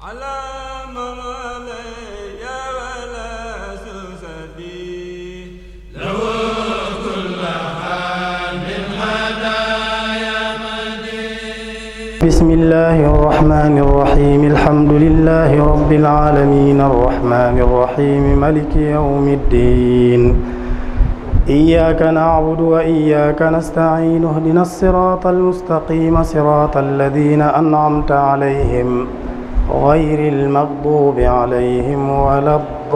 على ممالي ولا سوسدي له كل حال من هدايا مدين. بسم الله الرحمن الرحيم. الحمد لله رب العالمين الرحمن الرحيم ملك يوم الدين. إياك نعبد وإياك نستعين. اهدنا الصراط المستقيم صراط الذين أنعمت عليهم غير المغضوب عليهم ولا الضالين.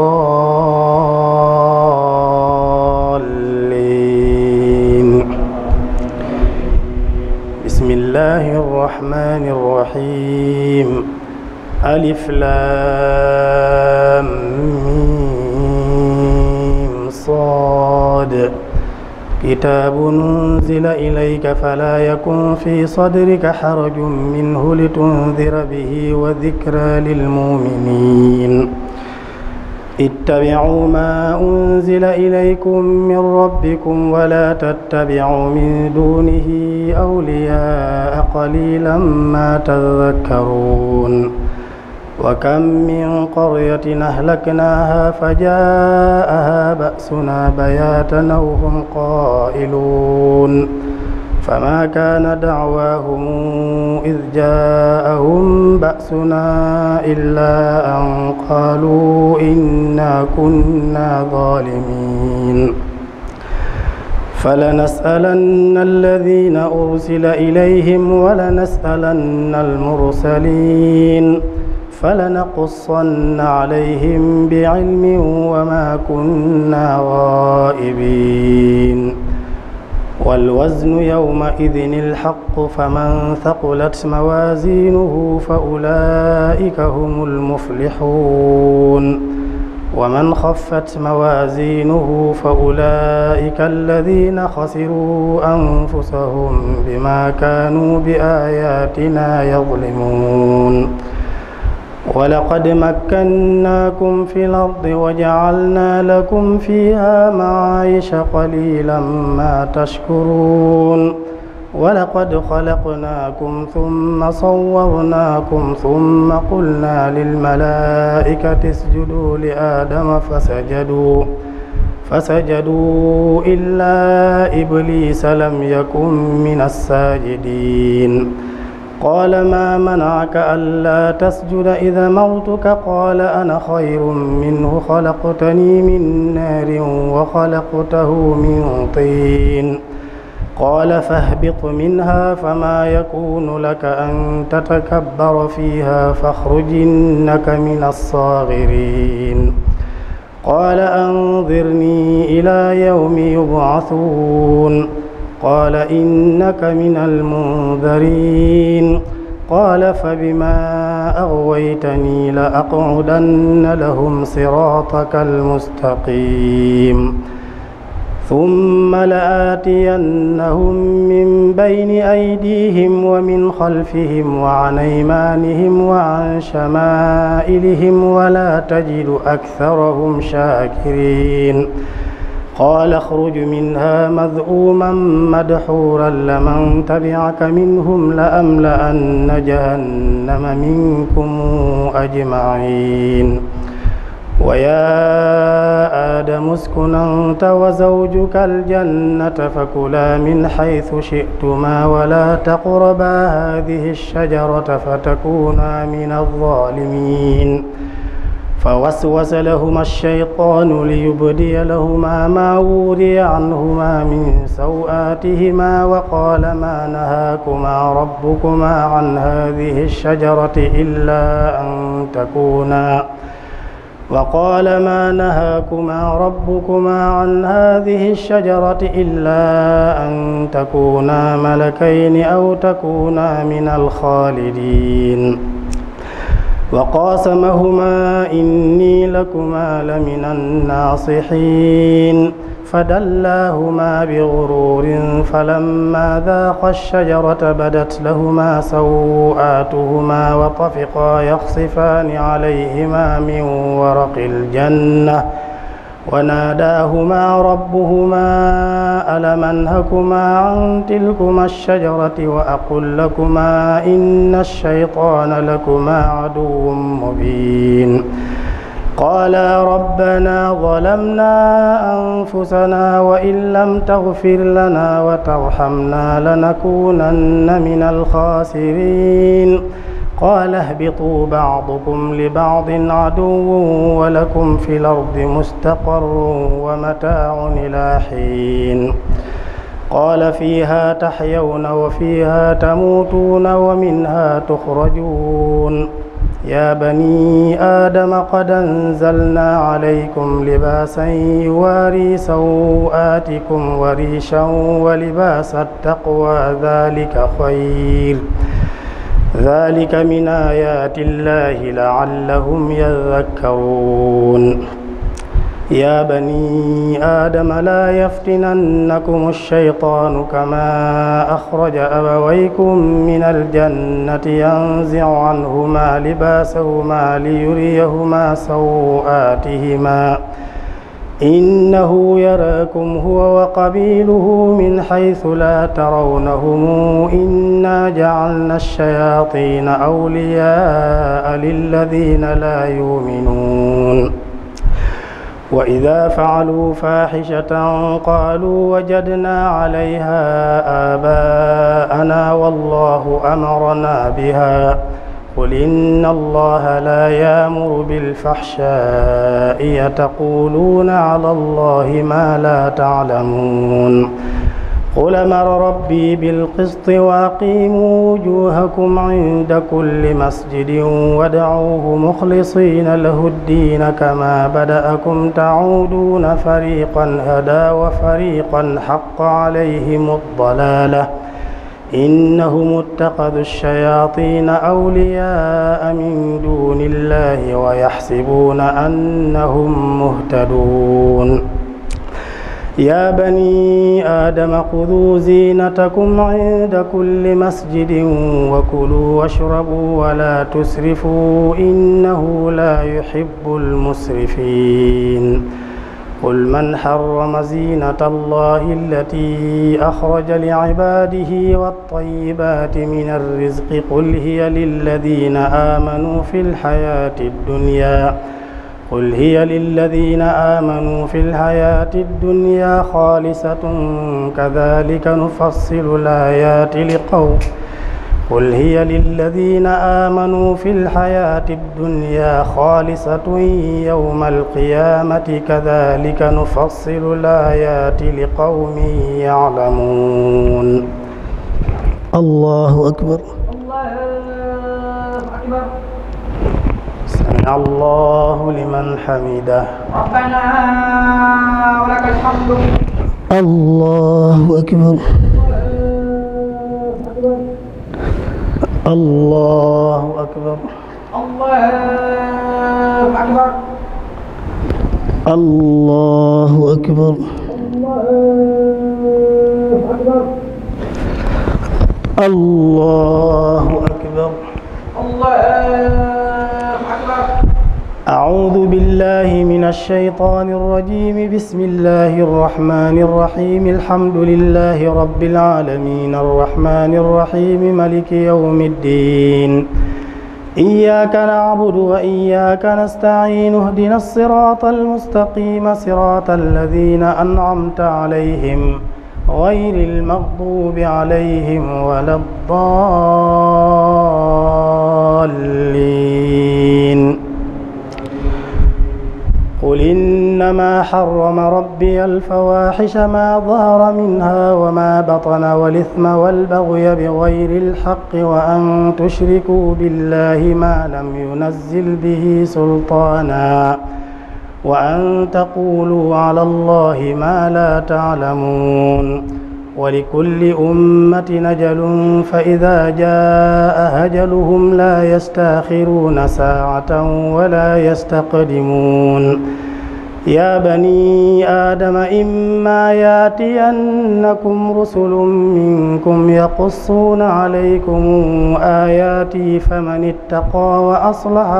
بسم الله الرحمن الرحيم. ألف لام ميم صاد. كتاب أنزل إليك فلا يكن في صدرك حرج منه لتنذر به وذكرى للمؤمنين. اتبعوا ما أنزل إليكم من ربكم ولا تتبعوا من دونه أولياء قليلا ما تذكرون. وكم من قرية أهلكناها فجاءها بأسنا بياتا أو هم قائلون. فما كان دعواهم إذ جاءهم بأسنا إلا أن قالوا إنا كنا ظالمين. فلنسألن الذين أرسل إليهم ولنسألن المرسلين. فلنقصن عليهم بعلم وما كنا غائبين. والوزن يومئذ الحق فمن ثقلت موازينه فأولئك هم المفلحون. ومن خفت موازينه فأولئك الذين خسروا أنفسهم بما كانوا بآياتنا يظلمون. ولقد مكناكم في الأرض وجعلنا لكم فيها معايش قليلا ما تشكرون. ولقد خلقناكم ثم صورناكم ثم قلنا للملائكة اسجدوا لآدم فسجدوا إلا إبليس لم يكن من الساجدين. قال ما منعك ألا تسجد إذا مرتك؟ قال أنا خير منه خلقتني من نار وخلقته من طين. قال فاهبط منها فما يكون لك أن تتكبر فيها فاخرج إنك من الصاغرين. قال أنظرني إلى يوم يبعثون. قال إنك من المنذرين. قال فبما أغويتني لأقعدن لهم صراطك المستقيم. ثم لآتينهم من بين أيديهم ومن خلفهم وعن أيمانهم وعن شمائلهم ولا تجد أكثرهم شاكرين. قال اخرج منها مذءوما مدحورا لمن تبعك منهم لأملأن جهنم منكم أجمعين. ويا آدم اسكن أنت وزوجك الجنة فكلا من حيث شئتما ولا تقربا هذه الشجرة فتكونا من الظالمين. فوسوس لهما الشيطان ليبدي لهما ما وري عنهما من سوآتهما وقال ما نهاكما ربكما عن هذه الشجرة إلا أن تكونا ملكين أو تكونا من الخالدين. وقاسمهما إني لكما لمن الناصحين. فدلاهما بغرور فلما ذاقا الشجرة بدت لهما سوآتهما وطفقا يخصفان عليهما من ورق الجنة وناداهما ربهما ألم أنهكما عن تلكما الشجرة وأقل لكما إن الشيطان لكما عدو مبين قالا ربنا ظلمنا أنفسنا وإن لم تغفر لنا وترحمنا لنكونن من الخاسرين قال اهبطوا بعضكم لبعض عدو ولكم في الأرض مستقر ومتاع إلى حين قال فيها تحيون وفيها تموتون ومنها تخرجون يا بني آدم قد أنزلنا عليكم لباسا يواري سوآتكم وريشا ولباس التقوى ذلك خير ذلك من آيات الله لعلهم يذكرون يا بني آدم لا يفتننكم الشيطان كما أخرج أبويكم من الجنة ينزع عنهما لباسهما ليريهما سوآتهما إنه يراكم هو وقبيله من حيث لا ترونهم إنا جعلنا الشياطين أولياء للذين لا يؤمنون وإذا فعلوا فاحشة قالوا وجدنا عليها آباءنا والله أمرنا بها قل إن الله لا يأمر بالفحشاء يتقولون على الله ما لا تعلمون قل أمر ربي بالقسط وأقيموا وجوهكم عند كل مسجد وادعوه مخلصين له الدين كما بدأكم تعودون فريقا هدى وفريقا حق عليهم الضلالة إنهم اتخذوا الشياطين أولياء من دون الله ويحسبون أنهم مهتدون يا بني آدم خذوا زينتكم عند كل مسجد وكلوا واشربوا ولا تسرفوا إنه لا يحب المسرفين قل من حرم زينة الله التي أخرج لعباده والطيبات من الرزق قل هي للذين آمنوا في الحياة الدنيا خالصة كذلك نفصل الآيات لقوم قل هي للذين آمنوا في الحياة الدنيا خالصة يوم القيامة كذلك نفصل الآيات لقوم يعلمون الله أكبر سمع الله لمن حمده ربنا ولك الحمد الله أكبر الله أكبر الله أكبر الله أكبر الله أكبر أعوذ بالله من الشيطان الرجيم بسم الله الرحمن الرحيم الحمد لله رب العالمين الرحمن الرحيم ملك يوم الدين إياك نعبد وإياك نستعين اهدنا الصراط المستقيم صراط الذين أنعمت عليهم غير المغضوب عليهم ولا الضالين قل إنما حرم ربي الفواحش ما ظهر منها وما بطن والإثم والبغي بغير الحق وأن تشركوا بالله ما لم ينزل به سلطانا وأن تقولوا على الله ما لا تعلمون ولكل أمة أجل فإذا جاء أجلهم لا يستأخرون ساعة ولا يستقدمون يا بني آدم إما يأتينكم رسل منكم يقصون عليكم آياتي فمن اتقى وأصلح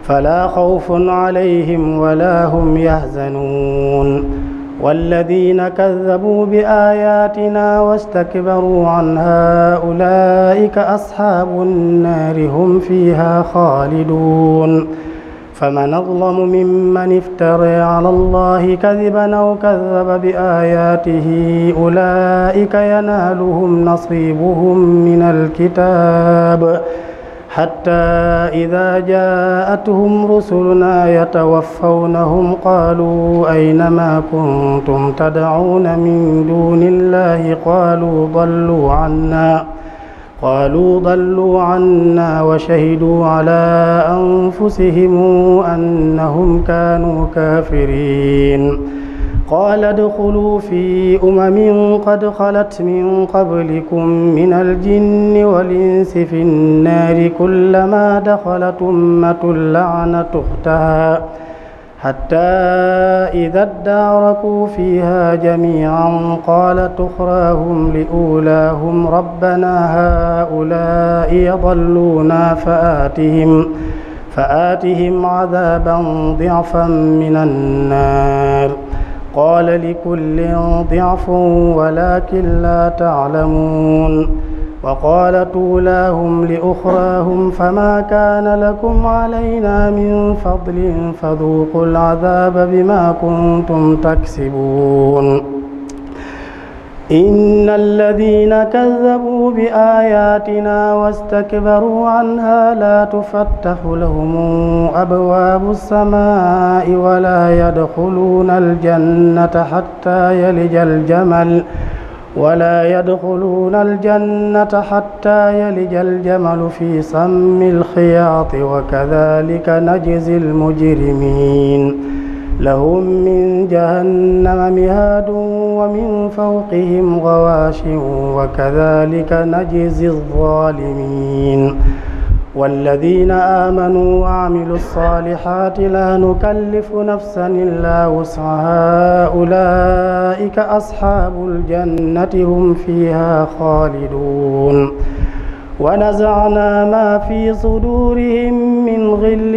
فلا خوف عليهم ولا هم يحزنون والذين كذبوا بآياتنا واستكبروا عنها أولئك أصحاب النار هم فيها خالدون فمن أظلم ممن افترى على الله كذبا أو كذب بآياته أولئك ينالهم نصيبهم من الكتاب حتى إذا جاءتهم رسلنا يتوفونهم قالوا أين ما كنتم تدعون من دون الله قالوا ضلوا عنا وشهدوا على أنفسهم أنهم كانوا كافرين قال ادخلوا في قد خلت من قبلكم من الجن والإنس في النار كلما دخلت أمة لعنت أختها حتى إذا اداركوا فيها جميعا قالت أخراهم لأولاهم ربنا هؤلاء يضلونا فآتهم عذابا ضعفا من النار قال لكل ضعف ولكن لا تعلمون وقالت أولاهم لأخراهم فما كان لكم علينا من فضل فذوقوا العذاب بما كنتم تكسبون إن الذين كذبوا بآياتنا واستكبروا عنها لا تفتح لهم أبواب السماء ولا يدخلون الجنة حتى يلج الجمل في سم الخياط وكذلك نجزي المجرمين لهم من جهنم مهاد ومن فوقهم غواش وكذلك نجزي الظالمين والذين آمنوا وعملوا الصالحات لا نكلف نفسا إلا وسعها أولئك أصحاب الجنة هم فيها خالدون ونزعنا ما في صدورهم من غل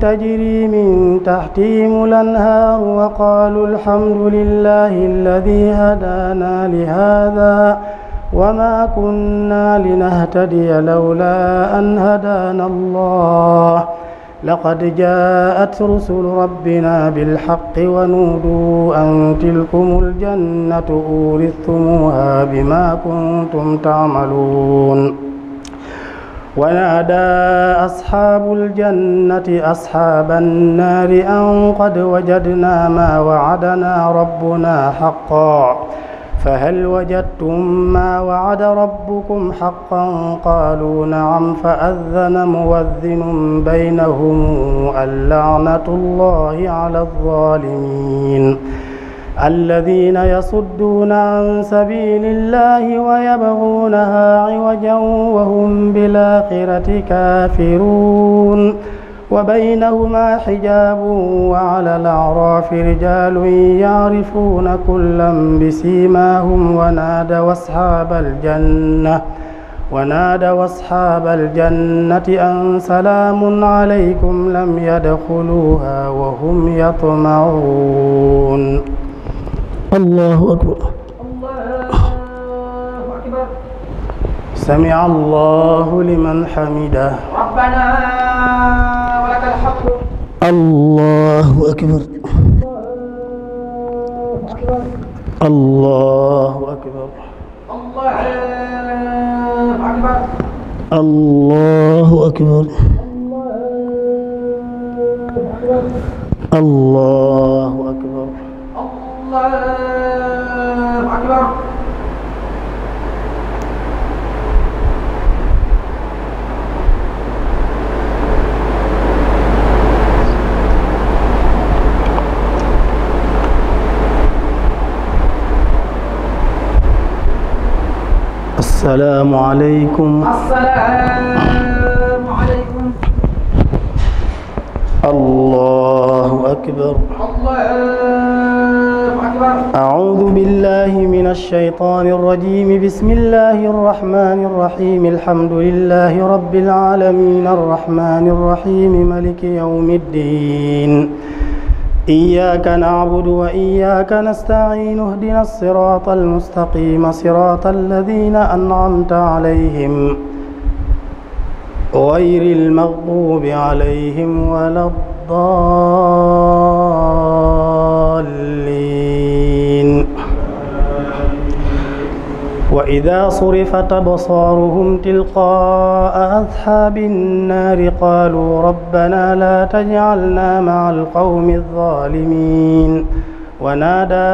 تجري من تحتهم الأنهار وقالوا الحمد لله الذي هدانا لهذا وما كنا لنهتدي لولا أن هدانا الله لقد جاءت رسل ربنا بالحق ونودوا أن تلكم الجنة أورثتموها بما كنتم تعملون ونادى أصحاب الجنة أصحاب النار أن قد وجدنا ما وعدنا ربنا حقا فهل وجدتم ما وعد ربكم حقا قالوا نعم فأذن مؤذن بينهم اللعنة الله على الظالمين الذين يصدون عن سبيل الله ويبغونها عوجا وهم بالآخرة كافرون وبينهما حجاب وعلى الأعراف رجال يعرفون كلا بسيماهم ونادوا أصحاب الجنة أن سلام عليكم لم يدخلوها وهم يطمعون الله أكبر سمع الله لمن حمده ربنا ولك الحمد الله أكبر الله أكبر الله أكبر الله أكبر السلام عليكم الله أكبر أعوذ بالله من من الشيطان الرجيم. بسم الله الرحمن الرحيم. الحمد لله رب العالمين الرحمن الرحيم ملك يوم الدين. إياك نعبد وإياك نستعين. اهدنا الصراط المستقيم صراط الذين أنعمت عليهم غير المغضوب عليهم ولا الضالين. وإذا صرفت أبصارهم تلقاء أصحاب النار قالوا ربنا لا تجعلنا مع القوم الظالمين. ونادى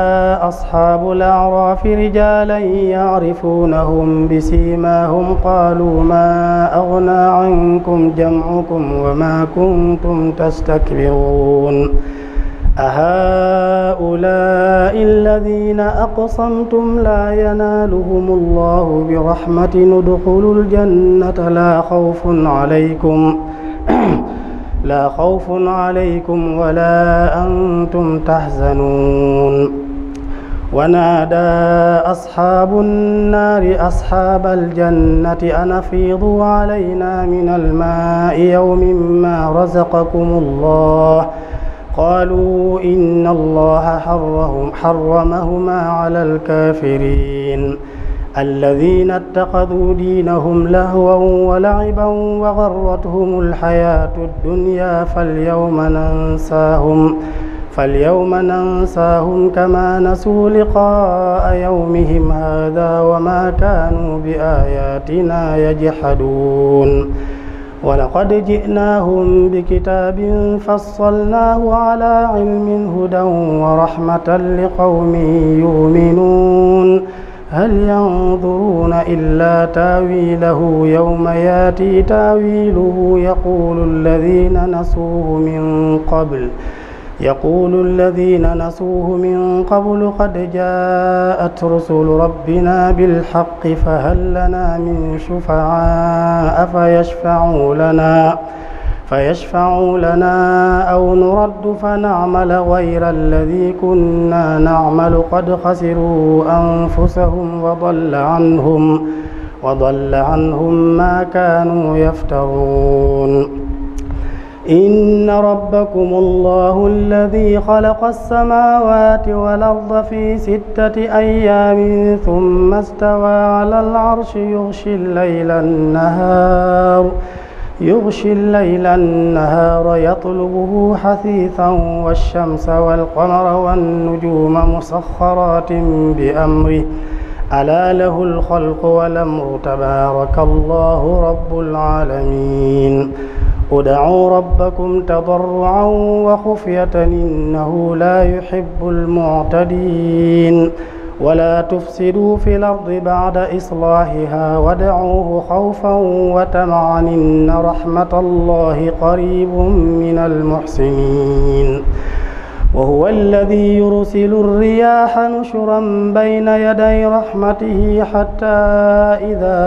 أصحاب الأعراف رجالا يعرفونهم بسيماهم قالوا ما أغنى عنكم جمعكم وما كنتم تستكبرون أهؤلاء الذين أقسمتم لا ينالهم الله برحمة ادخلوا الجنة لا خوف عليكم ولا أنتم تحزنون. ونادى أصحاب النار أصحاب الجنة أن أفيضوا علينا من الماء يوم ما رزقكم الله قالوا إن الله حرمهما على الكافرين الذين اتخذوا دينهم لهوا ولعبا وغرتهم الحياة الدنيا فاليوم ننساهم كما نسوا لقاء يومهم هذا وما كانوا بآياتنا يجحدون. ولقد جئناهم بكتاب فصلناه على علم هدى ورحمة لقوم يؤمنون. هل ينظرون إلا تاويله يوم ياتي تاويله يقول الذين نسوه من قبل قد جاءت رسل ربنا بالحق فهل لنا من شفعاء فيشفعوا لنا أو نرد فنعمل غير الذي كنا نعمل قد خسروا أنفسهم وضل عنهم ما كانوا يفترون. إن ربكم الله الذي خلق السماوات والأرض في 6 أيام ثم استوى على العرش يغشي الليل النهار يطلبه حثيثا والشمس والقمر والنجوم مسخرات بأمره ألا له الخلق والأمر تبارك الله رب العالمين. ادعوا ربكم تضرعا وخفية إنه لا يحب المعتدين. ولا تفسدوا في الأرض بعد إصلاحها وادعوه خوفا وطمعا إن رحمة الله قريب من المحسنين. وهو الذي يرسل الرياح نشرا بين يدي رحمته حتى إذا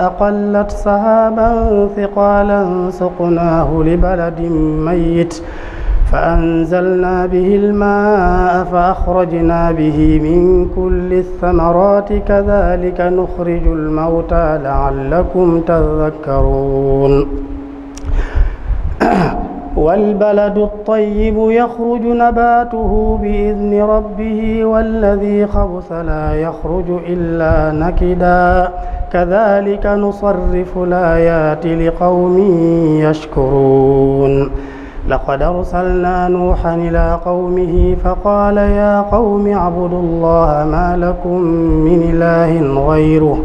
أقلت سحابا ثقالا سقناه لبلد ميت فأنزلنا به الماء فأخرجنا به من كل الثمرات كذلك نخرج الموتى لعلكم تذكرون. والبلد الطيب يخرج نباته بإذن ربه والذي خبث لا يخرج إلا نكدا كذلك نصرف الآيات لقوم يشكرون. لقد أرسلنا نوحا إلى قومه فقال يا قوم اعبدوا الله ما لكم من إله غيره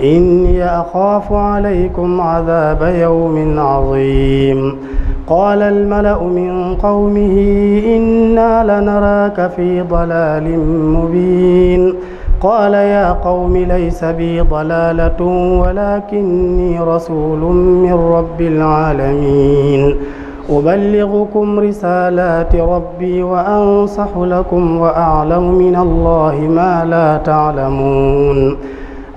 إني أخاف عليكم عذاب يوم عظيم. قال الملأ من قومه إنا لنراك في ضلال مبين. قال يا قوم ليس بي ضلالة ولكني رسول من رب العالمين أبلغكم رسالات ربي وأنصح لكم وأعلم من الله ما لا تعلمون.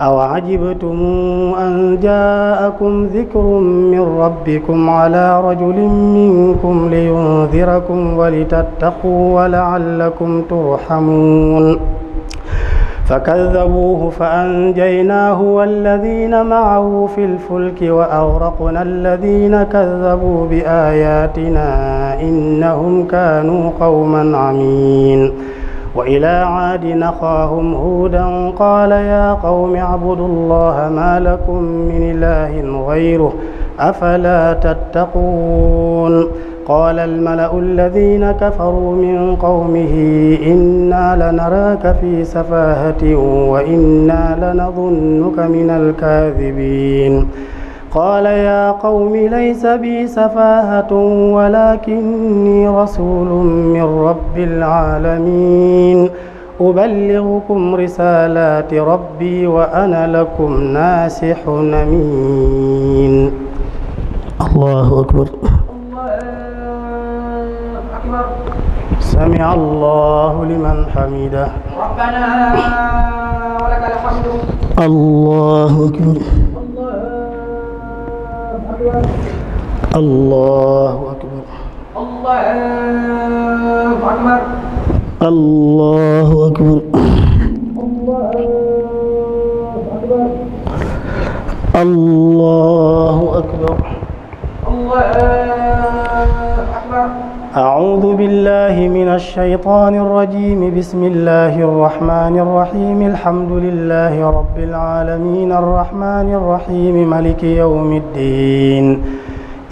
أوعجبتم أن جاءكم ذكر من ربكم على رجل منكم لينذركم ولتتقوا ولعلكم ترحمون. فكذبوه فأنجيناه والذين معه في الفلك وأغرقنا الذين كذبوا بآياتنا إنهم كانوا قوما عمين وإلى عاد أخاهم هودا قال يا قوم اعبدوا الله ما لكم من إله غيره أفلا تتقون قال الملأ الذين كفروا من قومه إنا لنراك في سفاهة وإنا لنظنك من الكاذبين قال يا قوم ليس بي سفاهة ولكني رسول من رب العالمين أبلغكم رسالات ربي وأنا لكم ناصح أمين. الله أكبر. سمع الله لمن حمده. ربنا ولك الحمد. الله أكبر. الله أكبر. الله أكبر. الله أكبر. الله أكبر. أعوذ بالله من الشيطان الرجيم. بسم الله الرحمن الرحيم. الحمد لله رب العالمين الرحمن الرحيم مالك يوم الدين.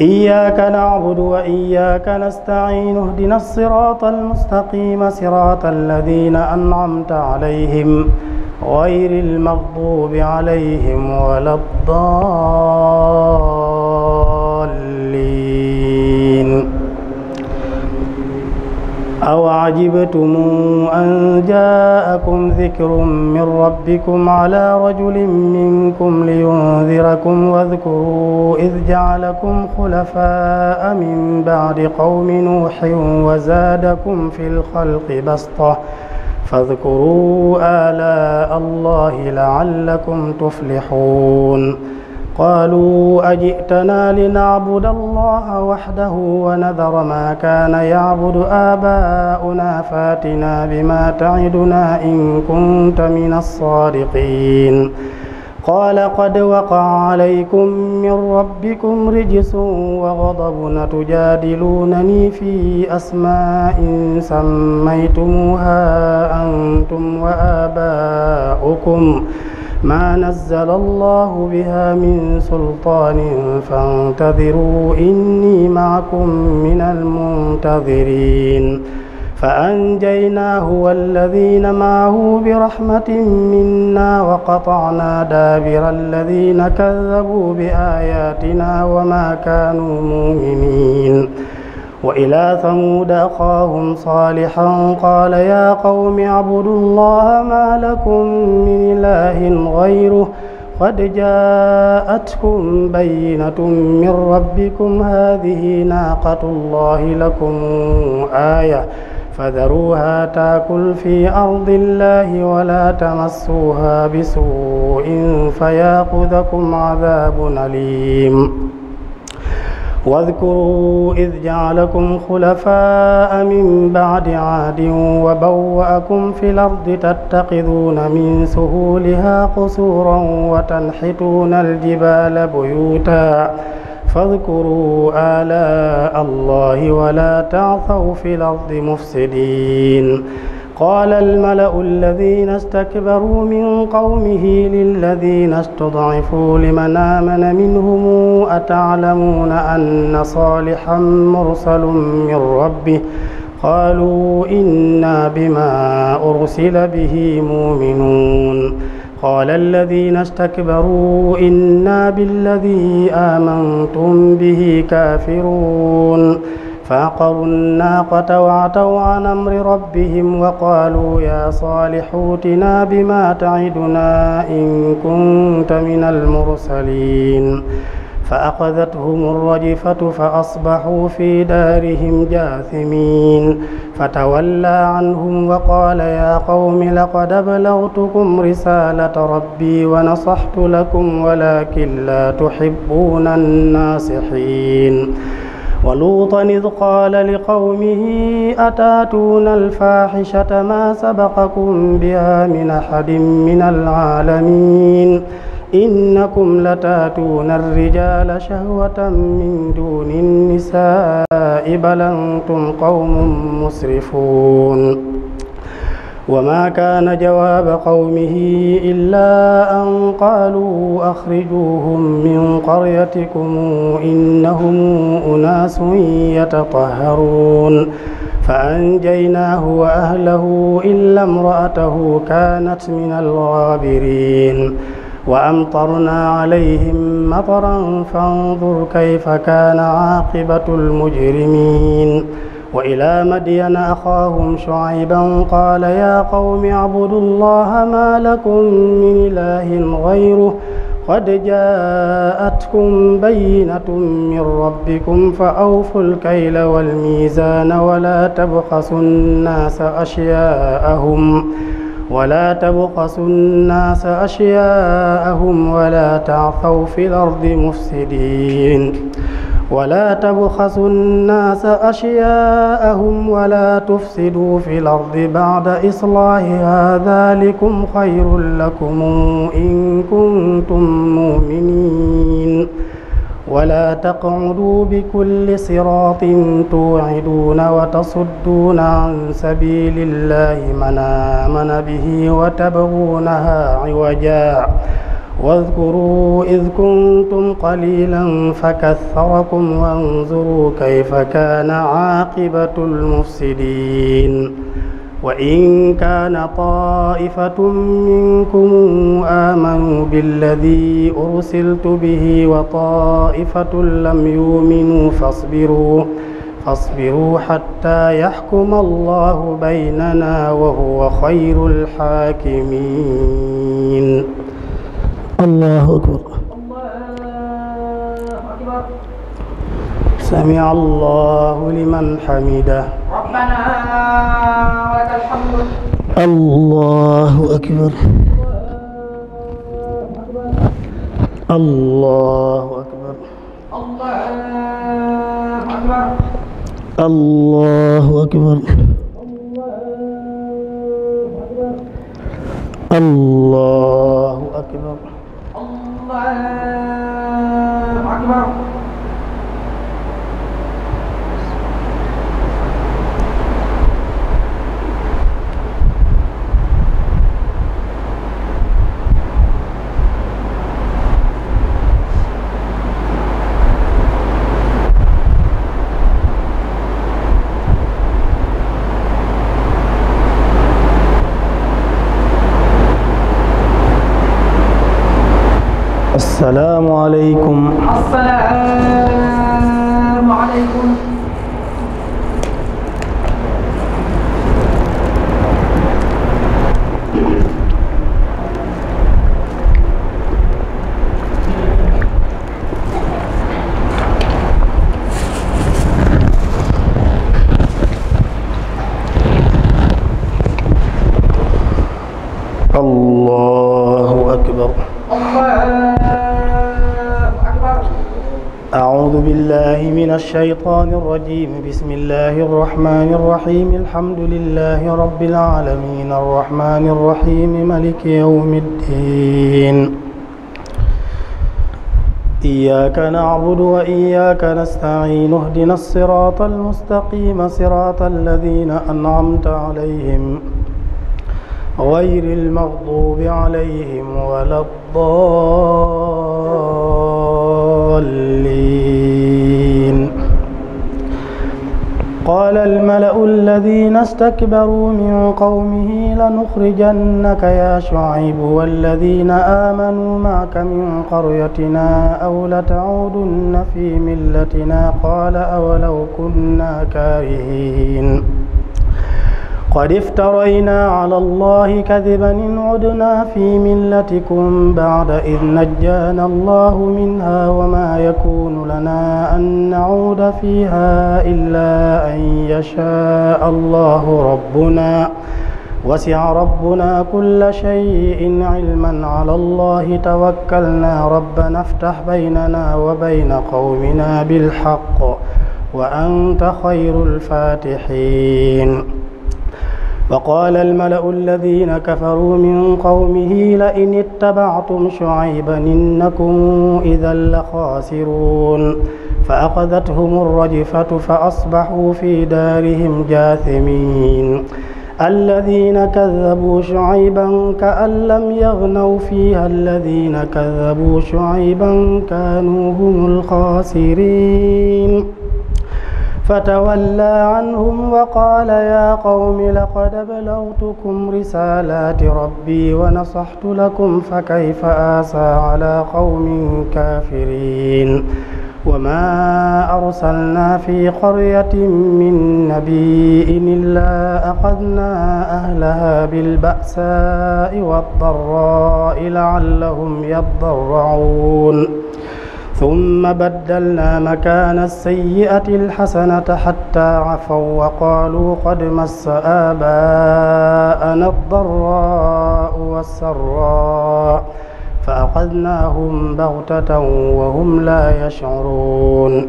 إياك نعبد وإياك نستعين. اهدنا الصراط المستقيم صراط الذين أنعمت عليهم غير المغضوب عليهم ولا الضالين. أو عجبتم أن جاءكم ذكر من ربكم على رجل منكم لينذركم واذكروا إذ جعلكم خلفاء من بعد قوم نوح وزادكم في الخلق بسطة فاذكروا آلاء الله لعلكم تفلحون. قالوا أجئتنا لنعبد الله وحده ونذر ما كان يعبد آباؤنا فاتنا بما تعدنا إن كنت من الصادقين. قال قد وقع عليكم من ربكم رجس وغضب تجادلونني في أسماء سميتموها أنتم وآباؤكم ما نزل الله بها من سلطان فانتظروا إني معكم من المنتظرين. فأنجيناه والذين معه برحمة منا وقطعنا دابر الذين كذبوا بآياتنا وما كانوا مؤمنين. وإلى ثمود أخاهم صالحا قال يا قوم اعبدوا الله ما لكم من إله غيره قد جاءتكم بينة من ربكم هذه ناقة الله لكم آية فذروها تاكل في أرض الله ولا تمسوها بسوء فيأخذكم عذاب أليم. واذكروا إذ جعلكم خلفاء من بعد عاد وبوأكم في الأرض تتخذون من سهولها قصورا وتنحتون الجبال بيوتا فاذكروا آلاء الله ولا تعثوا في الأرض مفسدين. قال الملأ الذين استكبروا من قومه للذين استضعفوا لمن آمن منهم أتعلمون أن صالحا مرسل من ربه قالوا إنا بما أرسل به مؤمنون. قال الذين استكبروا إنا بالذي آمنتم به كافرون. فعقروا الناقة وعتوا عن أمر ربهم وقالوا يا صالح ائتنا بما تعدنا إن كنت من المرسلين. فأخذتهم الرجفة فأصبحوا في دارهم جاثمين. فتولى عنهم وقال يا قوم لقد أبلغتكم رسالة ربي ونصحت لكم ولكن لا تحبون الناصحين. ولوطا إذ قال لقومه أتاتون الفاحشة ما سبقكم بها من أحد من العالمين إنكم لتاتون الرجال شهوة من دون النساء بل أنتم قوم مسرفون وما كان جواب قومه إلا أن قالوا أخرجوهم من قريتكم إنهم أناس يتطهرون فأنجيناه وأهله إلا امرأته كانت من الغابرين وأمطرنا عليهم مطرا فانظر كيف كان عاقبة المجرمين وإلى مدين أخاهم شعيبا قال يا قوم اعبدوا الله ما لكم من إله غيره قد جاءتكم بينة من ربكم فأوفوا الكيل والميزان ولا تبخسوا الناس أشياءهم ولا تعثوا في الأرض مفسدين ولا تبخسوا الناس أشياءهم ولا تفسدوا في الأرض بعد إصلاحها ذلكم خير لكم إن كنتم مؤمنين ولا تقعدوا بكل صراط توعدون وتصدون عن سبيل الله من آمن به وتبغونها عوجا واذكروا إذ كنتم قليلا فكثركم وانظروا كيف كان عاقبة المفسدين وإن كان طائفة منكم آمنوا بالذي أرسلت به وطائفة لم يؤمنوا فاصبروا حتى يحكم الله بيننا وهو خير الحاكمين. الله أكبر. سمع الله لمن حمده. ربنا ولك الحمد. الله أكبر. الله أكبر. الله أكبر. الله أكبر. السلام عليكم. السلام عليكم. الله أكبر. أعوذ بالله من الشيطان الرجيم. بسم الله الرحمن الرحيم. الحمد لله رب العالمين الرحمن الرحيم مالك يوم الدين. إياك نعبد وإياك نستعين. اهدنا الصراط المستقيم صراط الذين أنعمت عليهم غير المغضوب عليهم ولا الضالين. قال الملأ الذين استكبروا من قومه لنخرجنك يا شعيب والذين آمنوا معك من قريتنا أو لتعودن في ملتنا قال أولو كنا كارهين. قد افترينا على الله كذبا إن عدنا في ملتكم بعد إذ نجانا الله منها وما يكون لنا أن نعود فيها إلا أن يشاء الله ربنا وسع ربنا كل شيء علما على الله توكلنا ربنا افتح بيننا وبين قومنا بالحق وأنت خير الفاتحين. وقال الملأ الذين كفروا من قومه لئن اتبعتم شعيبا إنكم إذا لخاسرون فأخذتهم الرجفة فأصبحوا في دارهم جاثمين. الذين كذبوا شعيبا كأن لم يغنوا فيها الذين كذبوا شعيبا كانوا هم الخاسرين. فتولى عنهم وقال يا قوم لقد بلغتكم رسالات ربي ونصحت لكم فكيف آسى على قوم كافرين. وما أرسلنا في قرية من نبي إلا أخذنا أهلها بالبأساء والضراء لعلهم يضرعون ثم بدلنا مكان السيئة الحسنة حتى عفوا وقالوا قد مس آباءنا الضراء والسراء فأخذناهم بغتة وهم لا يشعرون.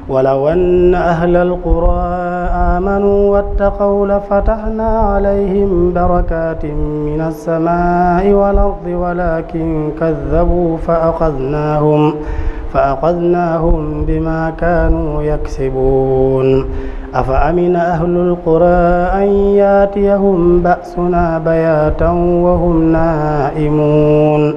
ولو أن أهل القرى آمنوا واتقوا لفتحنا عليهم بركات من السماء والأرض ولكن كذبوا فأخذناهم بما كانوا يكسبون. أفأمن أهل القرى أن ياتيهم بأسنا بياتا وهم نائمون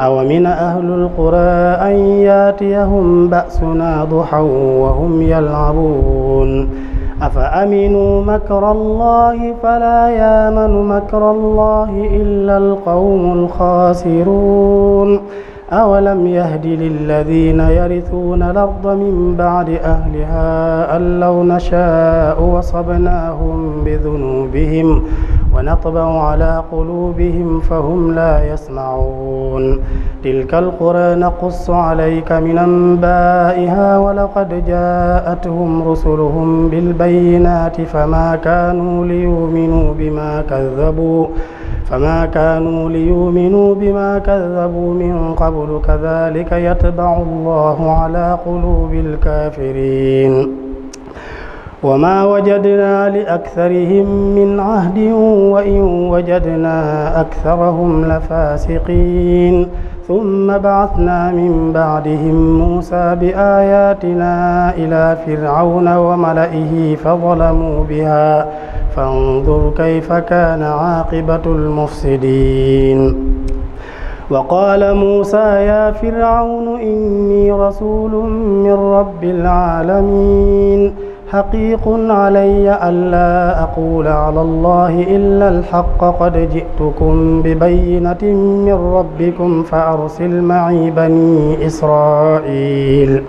أومن أهل القرى أن ياتيهم بأسنا ضحى وهم يلعبون. أفأمنوا مكر الله فلا يامن مكر الله إلا القوم الخاسرون. أولم يهد للذين يرثون الأرض من بعد أهلها أن لو نشاء وصبناهم بذنوبهم ونطبع على قلوبهم فهم لا يسمعون. تلك القرى نقص عليك من أنبائها ولقد جاءتهم رسلهم بالبينات فما كانوا ليؤمنوا بما كذبوا من قبل كذلك يطبع الله على قلوب الكافرين. وما وجدنا لأكثرهم من عهد وإن وجدنا أكثرهم لفاسقين. ثم بعثنا من بعدهم موسى بآياتنا إلى فرعون وملئه فظلموا بها فانظر كيف كان عاقبة المفسدين. وقال موسى يا فرعون إني رسول من رب العالمين حقيق علي ألا أقول على الله إلا الحق قد جئتكم ببينة من ربكم فأرسل معي بني إسرائيل.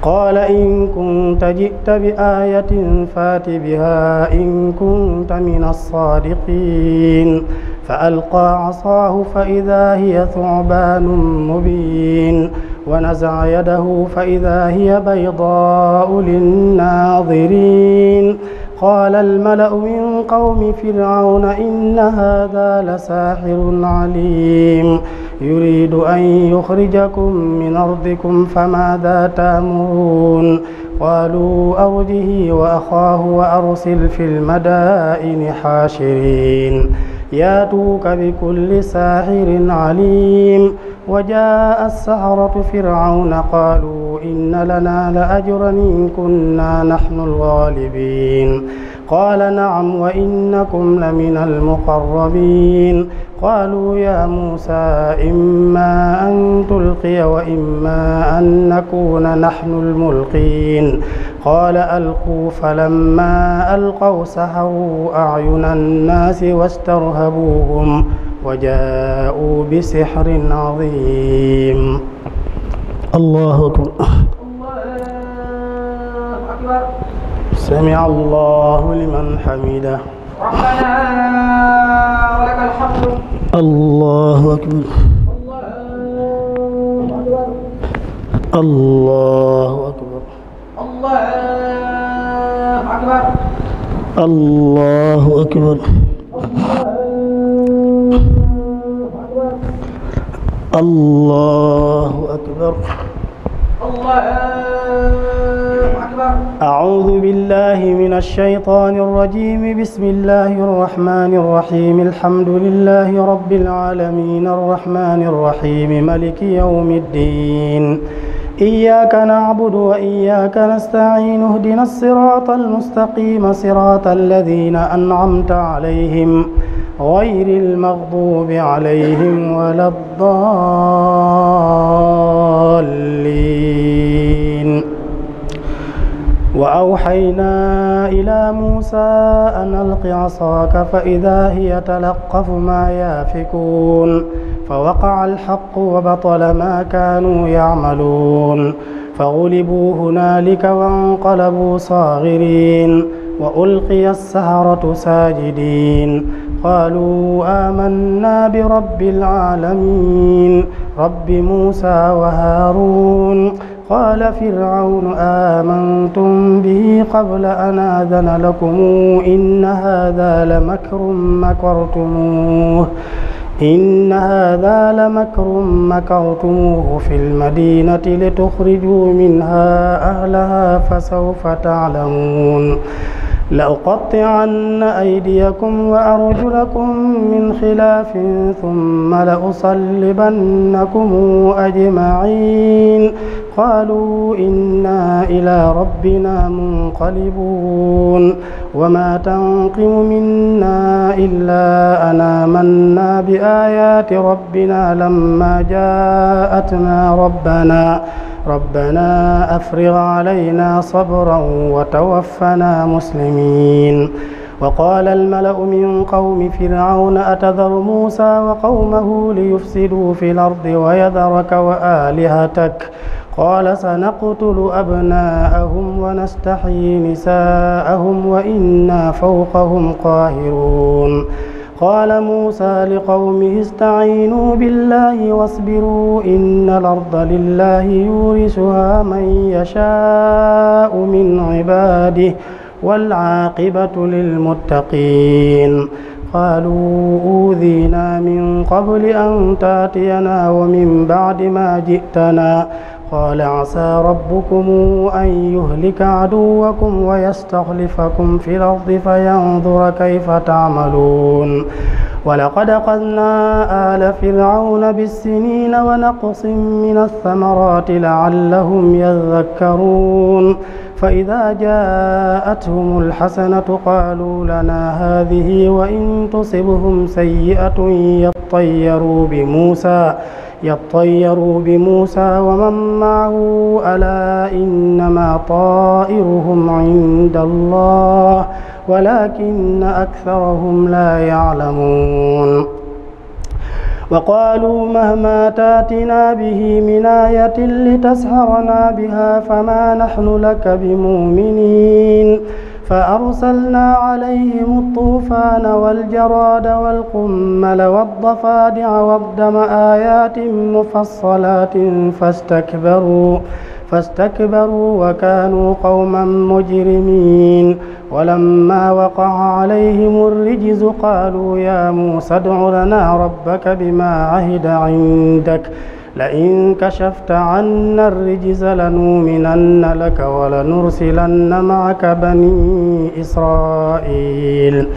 قال إن كنت جئت بآية فات بها إن كنت من الصادقين. فألقى عصاه فإذا هي ثعبان مبين ونزع يده فإذا هي بيضاء للناظرين. قال الملأ من قوم فرعون إن هذا لساحر عليم يريد أن يخرجكم من أرضكم فماذا تأمرون. قالوا أرجه وأخاه وأرسل في المدائن حاشرين ياتوك بكل ساحر عليم. وجاء السحرة فرعون قالوا إن لنا لأجرا إن كنا نحن الغالبين. قال نعم وإنكم لمن المقربين. قالوا يا موسى إما أن تلقي وإما أن نكون نحن الملقين. قال ألقوا فلما ألقوا سحروا أعين الناس واسترهبوهم وجاءوا بسحر عظيم. الله أكبر. سمع الله لمن حمده. ربنا ولك الحمد. الله أكبر. الله أكبر. الله أكبر. الله أكبر. الله أكبر. أعوذ بالله من الشيطان الرجيم. بسم الله الرحمن الرحيم. الحمد لله رب العالمين الرحمن الرحيم مالك يوم الدين. إياك نعبد وإياك نستعين. اهدنا الصراط المستقيم صراط الذين أنعمت عليهم غير المغضوب عليهم ولا الضالين. وأوحينا إلى موسى أن ألق عصاك فإذا هي تلقف ما يافكون فوقع الحق وبطل ما كانوا يعملون فغلبوا هنالك وانقلبوا صاغرين وألقي السحرة ساجدين قالوا آمنا برب العالمين رب موسى وهارون. قال فرعون آمنتم به قبل أن آذن لكم إن هذا لمكر مكرتموه في المدينة لتخرجوا منها أهلها فسوف تعلمون. لأقطعن أيديكم وأرجلكم من خلاف ثم لأصلبنكم أجمعين. قالوا إنا إلى ربنا منقلبون. وما تنقم منا إلا أن آمنا بآيات ربنا لما جاءتنا ربنا أفرغ علينا صبرا وتوفنا مسلمين. وقال الملأ من قوم فرعون أتذر موسى وقومه ليفسدوا في الأرض ويذرك وآلهتك قال سنقتل أبناءهم ونستحيي نساءهم وإنا فوقهم قاهرون. قال موسى لقومه استعينوا بالله واصبروا إن الأرض لله يورثها من يشاء من عباده والعاقبة للمتقين. قالوا أوذينا من قبل أن تأتينا ومن بعد ما جئتنا قال عسى ربكم أن يهلك عدوكم ويستخلفكم في الأرض فينظر كيف تعملون. ولقد أخذنا آل فرعون بالسنين ونقص من الثمرات لعلهم يذكرون. فإذا جاءتهم الحسنة قالوا لنا هذه وإن تصبهم سيئة يطيروا بموسى ومن معه ألا إنما طائرهم عند الله ولكن أكثرهم لا يعلمون. وقالوا مهما تاتنا به من آية لتسحرنا بها فما نحن لك بمؤمنين. فأرسلنا عليهم الطوفان والجراد والقمل والضفادع والدم آيات مفصلات فاستكبروا وكانوا قوما مجرمين. ولما وقع عليهم الرجز قالوا يا موسى ادع لنا ربك بما عهد عندك لئن كشفت عنا الرجز لنؤمنن لك ولنرسلن معك بني إسرائيل.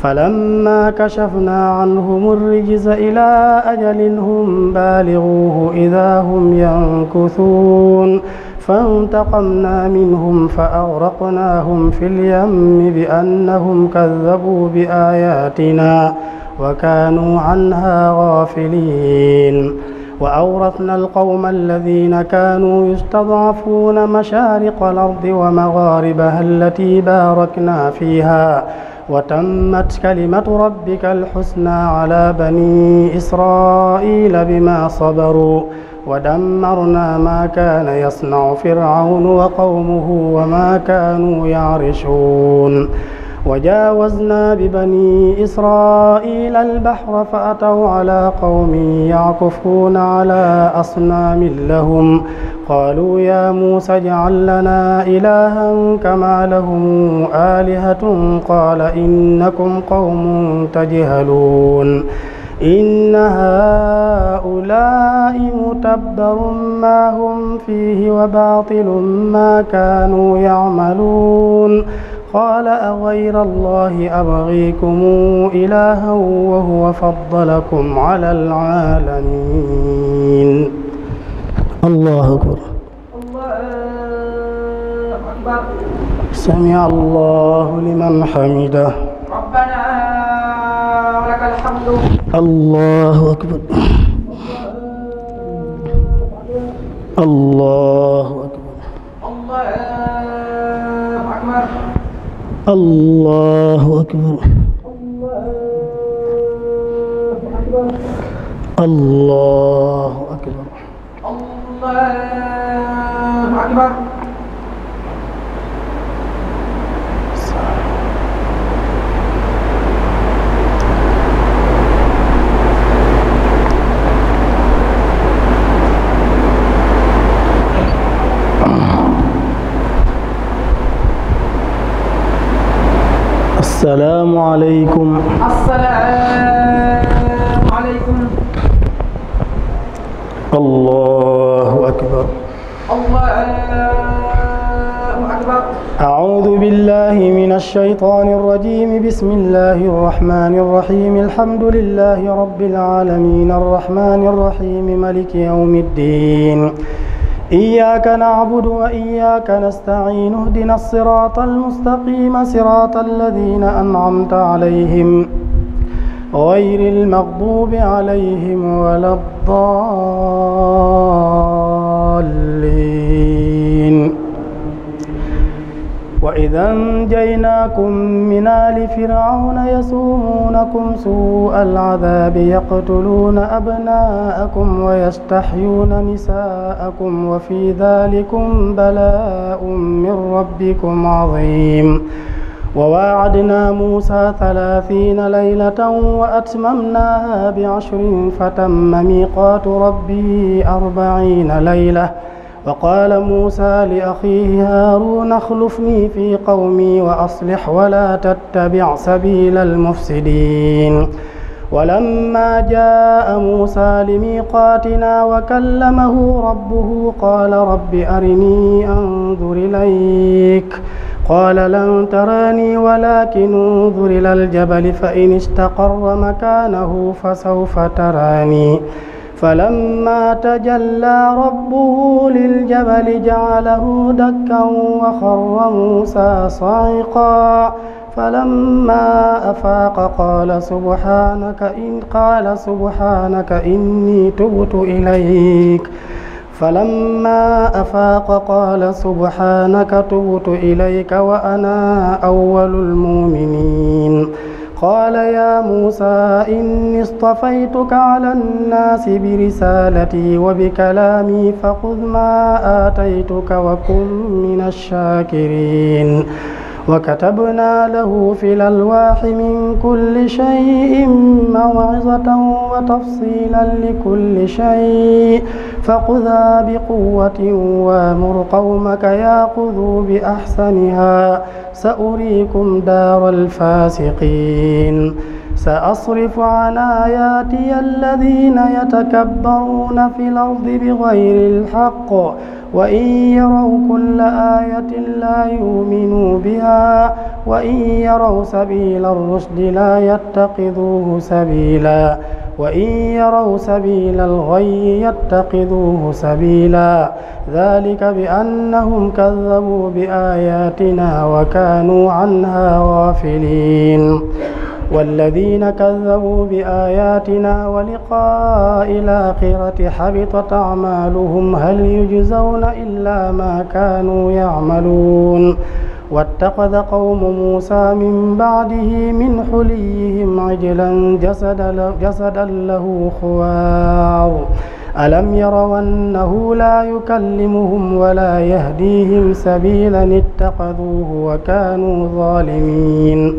فلما كشفنا عنهم الرجز إلى أجل هم بالغوه إذا هم ينكثون. فانتقمنا منهم فأغرقناهم في اليم بأنهم كذبوا بآياتنا وكانوا عنها غافلين. وأورثنا القوم الذين كانوا يستضعفون مشارق الأرض ومغاربها التي باركنا فيها وتمت كلمة ربك الحسنى على بني إسرائيل بما صبروا ودمرنا ما كان يصنع فرعون وقومه وما كانوا يعرشون. وجاوزنا ببني إسرائيل البحر فأتوا على قوم يعكفون على أصنام لهم قالوا يا موسى اجعل لنا إلها كما لهم آلهة قال إنكم قوم تجهلون. إن هؤلاء متبر ما هم فيه وباطل ما كانوا يعملون قال أغير الله أبغيكم إلها وهو فضلكم على العالمين. الله أكبر. الله أكبر. سمع الله لمن حمده. ربنا ولك الحمد. الله أكبر. الله أكبر. الله أكبر. الله أكبر. الله أكبر. السلام عليكم. السلام عليكم. الله أكبر. الله أكبر. أعوذ بالله من الشيطان الرجيم. بسم الله الرحمن الرحيم. الحمد لله رب العالمين الرحمن الرحيم مالك يوم الدين. إياك نعبد وإياك نستعين. اهدنا الصراط المستقيم صراط الذين أنعمت عليهم غير المغضوب عليهم ولا الضالين. وإذا أنجيناكم من آل فرعون يسومونكم سوء العذاب يقتلون أبناءكم ويستحيون نساءكم وفي ذلكم بلاء من ربكم عظيم. وواعدنا موسى 30 ليلة وأتممناها ب10 فتم ميقات ربه 40 ليلة. وقال موسى لأخيه هارون اخلفني في قومي وأصلح ولا تتبع سبيل المفسدين. ولما جاء موسى لميقاتنا وكلمه ربه قال رب أرني أنظر إليك قال لن تراني ولكن انظر إلى الجبل فإن استقر مكانه فسوف تراني. فلما تجلى ربه للجبل جعله دكا وخر موسى صعقا. فلما أفاق قال سبحانك إني تبت إليك. فلما أفاق قال سبحانك تبت إليك وأنا أول المؤمنين. قال يا موسى إني اصطفيتك على الناس برسالتي وبكلامي فخذ ما آتيتك وكن من الشاكرين. وكتبنا له في الألواح من كل شيء موعظة وتفصيلا لكل شيء فخذها بقوة وامر قومك يأخذوا بأحسنها سأريكم دار الفاسقين. سأصرف عن آياتي الذين يتكبرون في الأرض بغير الحق وإن يروا كل آية لا يؤمنوا بها وإن يروا سبيل الرشد لا يتخذوه سبيلا وإن يروا سبيل الغي يتخذوه سبيلا. ذلك بأنهم كذبوا بآياتنا وكانوا عنها غافلين. والذين كذبوا بآياتنا ولقاء الآخرة حبطت أعمالهم هل يجزون إلا ما كانوا يعملون. واتخذ قوم موسى من بعده من حليهم عجلا جسدا له خوار ألم يروا أنه لا يكلمهم ولا يهديهم سبيلا اتخذوه وكانوا ظالمين.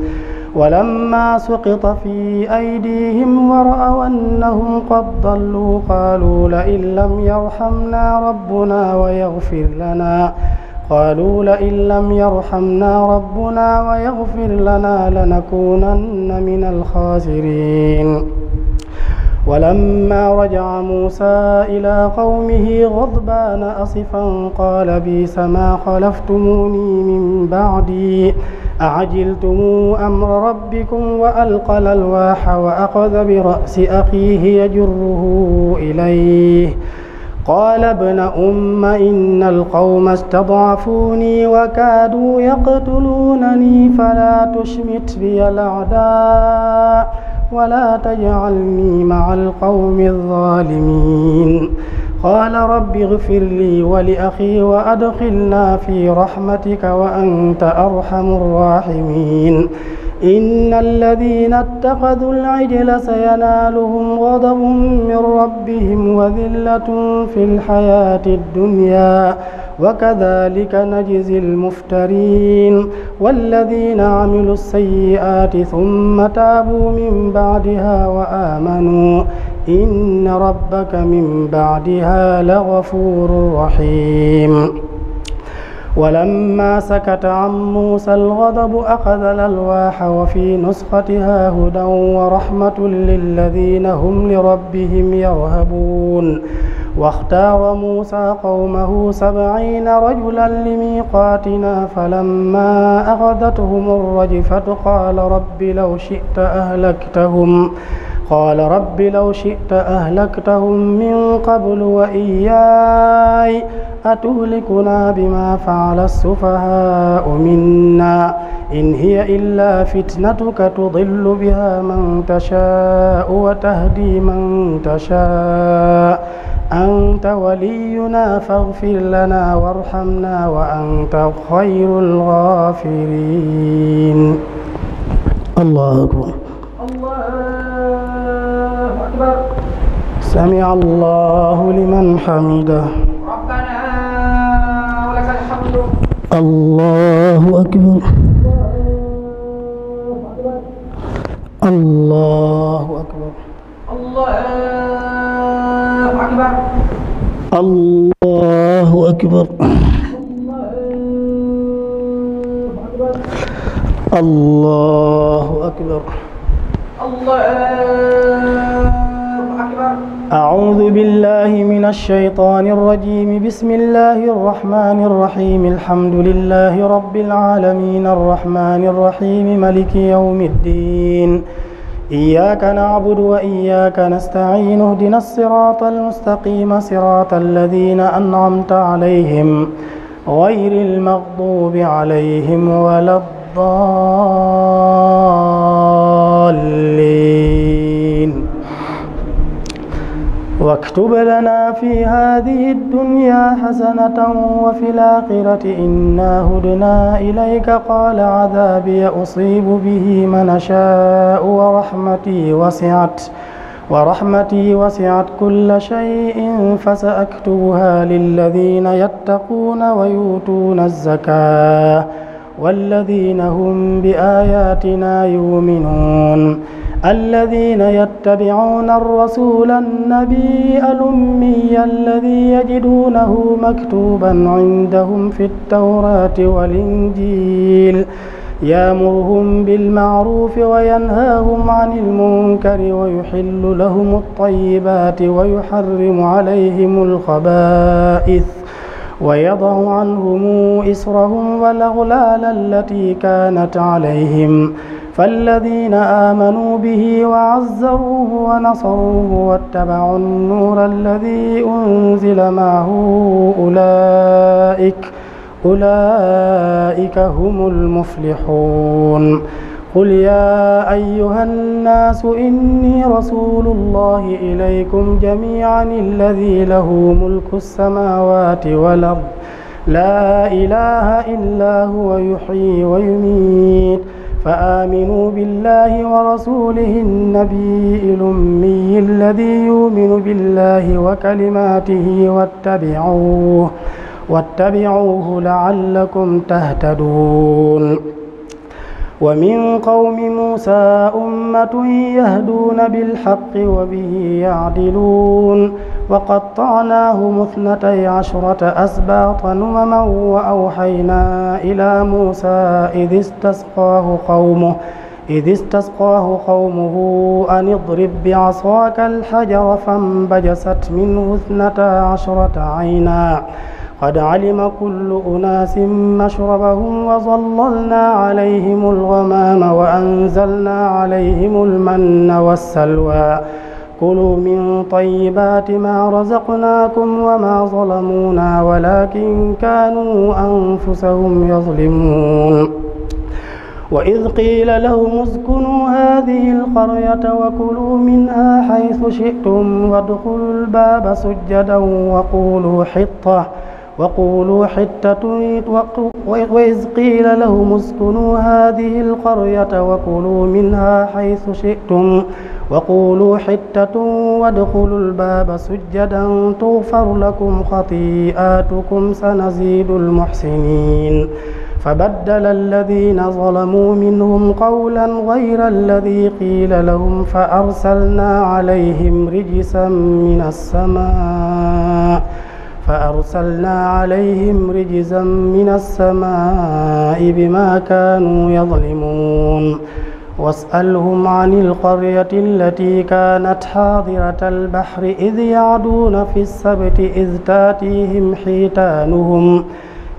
ولما سقط في أيديهم ورأوا أنهم قد ضلوا قالوا لئن لم يرحمنا ربنا ويغفر لنا لنكونن من الخاسرين. ولما رجع موسى إلى قومه غضبان أسفا قال بئس ما خلفتموني من بعدي أعجلتم أمر ربكم وألقى الألواح وأخذ برأس أخيه يجره إليه قال ابن أم إن القوم استضعفوني وكادوا يقتلونني فلا تشمت بي الأعداء ولا تجعلني مع القوم الظالمين قال رب اغفر لي ولأخي وأدخلنا في رحمتك وأنت أرحم الراحمين إن الذين اتخذوا العجل سينالهم غضب من ربهم وذلة في الحياة الدنيا وكذلك نجزي المفترين والذين عملوا السيئات ثم تابوا من بعدها وآمنوا إن ربك من بعدها لغفور رحيم ولما سكت عن موسى الغضب أخذ الألواح وفي نسختها هدى ورحمة للذين هم لربهم يرهبون واختار موسى قومه 70 رجلا لميقاتنا فلما أخذتهم الرجفة قال رب لو شئت أهلكتهم من قبل وإياي أتهلكنا بما فعل السفهاء منا إن هي إلا فتنتك تضل بها من تشاء وتهدي من تشاء أنت ولينا فاغفر لنا وارحمنا وأنت خير الغافرين. الله أكبر. الله أكبر. سمع الله لمن حمده. ربنا ولك الحمد. الله أكبر. الله أكبر. الله أكبر. الله أكبر. الله أكبر. الله أكبر. أعوذ بالله من الشيطان الرجيم. بسم الله الرحمن الرحيم. الحمد لله رب العالمين الرحمن الرحيم مالك يوم الدين. إياك نعبد وإياك نستعين. اهدنا الصراط المستقيم صراط الذين أنعمت عليهم غير المغضوب عليهم ولا الضالين. واكتب لنا في هذه الدنيا حسنة وفي الآخرة إنا هدنا إليك قال عذابي أصيب به من أشاء ورحمتي وسعت كل شيء فسأكتبها للذين يتقون ويؤتون الزكاة والذين هم بآياتنا يؤمنون الذين يتبعون الرسول النبي الأمي الذي يجدونه مكتوبا عندهم في التوراة والإنجيل يأمرهم بالمعروف وينهاهم عن المنكر ويحل لهم الطيبات ويحرم عليهم الخبائث ويضع عنهم إصرهم والأغلال التي كانت عليهم فالذين آمنوا به وعزروه ونصروه واتبعوا النور الذي أنزل معه أولئك هم المفلحون. قل يا أيها الناس إني رسول الله إليكم جميعا الذي له ملك السماوات والأرض لا إله إلا هو يحيي ويميت فآمنوا بالله ورسوله النبي الأمي الذي يؤمن بالله وكلماته واتبعوه لعلكم تهتدون. ومن قوم موسى أمة يهدون بالحق وبه يعدلون وقطعناهم 12 أسباطا أمما وأوحينا إلى موسى إذ استسقاه قومه أن اضرب بعصاك الحجر فانبجست منه 12 عينا قد علم كل أناس مشربهم وظللنا عليهم الغمام وأنزلنا عليهم المن والسلوى كلوا من طيبات ما رزقناكم وما ظلمونا ولكن كانوا أنفسهم يظلمون وإذ قيل لهم اسكنوا هذه القرية وكلوا منها حيث شئتم وادخلوا الباب سجدا وقولوا حطة وإذ قيل لهم اسكنوا هذه القرية وكلوا منها حيث شئتم وقولوا حطة وادخلوا الباب سجدا تغفر لكم خطيئاتكم سنزيد المحسنين فبدل الذين ظلموا منهم قولا غير الذي قيل لهم فأرسلنا عليهم رجزا من السماء بما كانوا يظلمون واسألهم عن القرية التي كانت حاضرة البحر إذ يعدون في السبت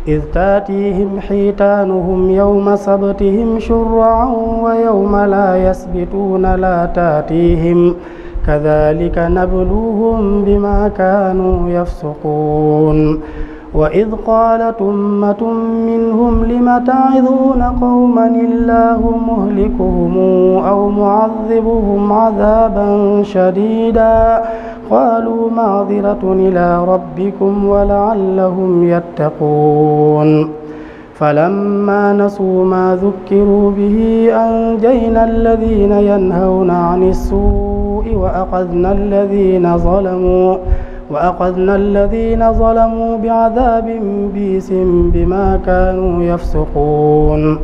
إذ تاتيهم حيتانهم يوم سبتهم شرعا ويوم لا يسبتون لا تاتيهم كذلك نبلوهم بما كانوا يفسقون وإذ قالت أمة منهم لم تعظون قوما الله مهلكهم أو معذبهم عذابا شديدا قالوا معذرة إلى ربكم ولعلهم يتقون فلما نسوا ما ذكروا به أنجينا الذين ينهون عن السوء وأخذنا الذين ظلموا بعذاب بئس بما كانوا يفسقون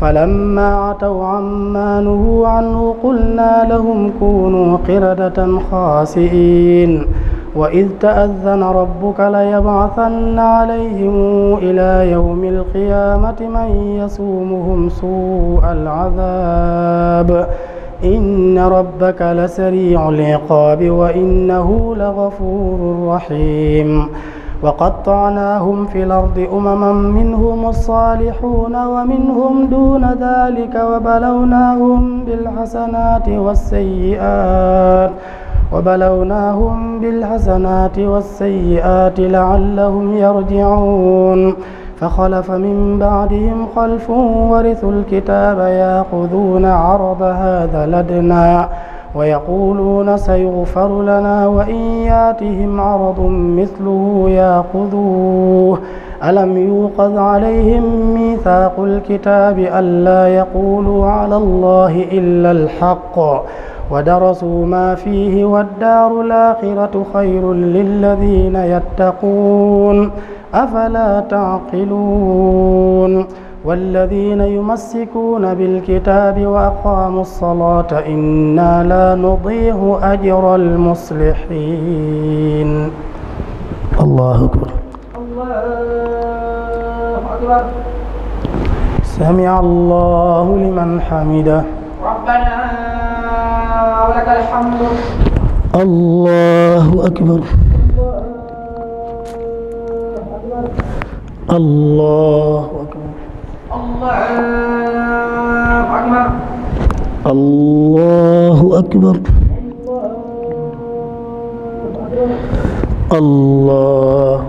فلما عتوا عما نهوا عنه قلنا لهم كونوا قردة خاسئين وإذ تأذن ربك ليبعثن عليهم إلى يوم القيامة من يسومهم سوء العذاب إن ربك لسريع العقاب وإنه لغفور رحيم وقطعناهم في الأرض أمما منهم الصالحون ومنهم دون ذلك وبلوناهم بالحسنات والسيئات لعلهم يرجعون فخلف من بعدهم خلف ورثوا الكتاب يأخذون عرض هذا الأدنى ويقولون سيغفر لنا وإن ياتهم عرض مثله يأخذوه ألم يوقظ عليهم ميثاق الكتاب ألا يقولوا على الله إلا الحق ودرسوا ما فيه والدار الآخرة خير للذين يتقون أفلا تعقلون والذين يمسكون بالكتاب وأقاموا الصلاة إنا لا نضيع أجر المصلحين. الله أكبر. الله أكبر. سمع الله لمن حمده. ربنا ولك الحمد. الله أكبر. الله أكبر. الله أكبر. الله أكبر. الله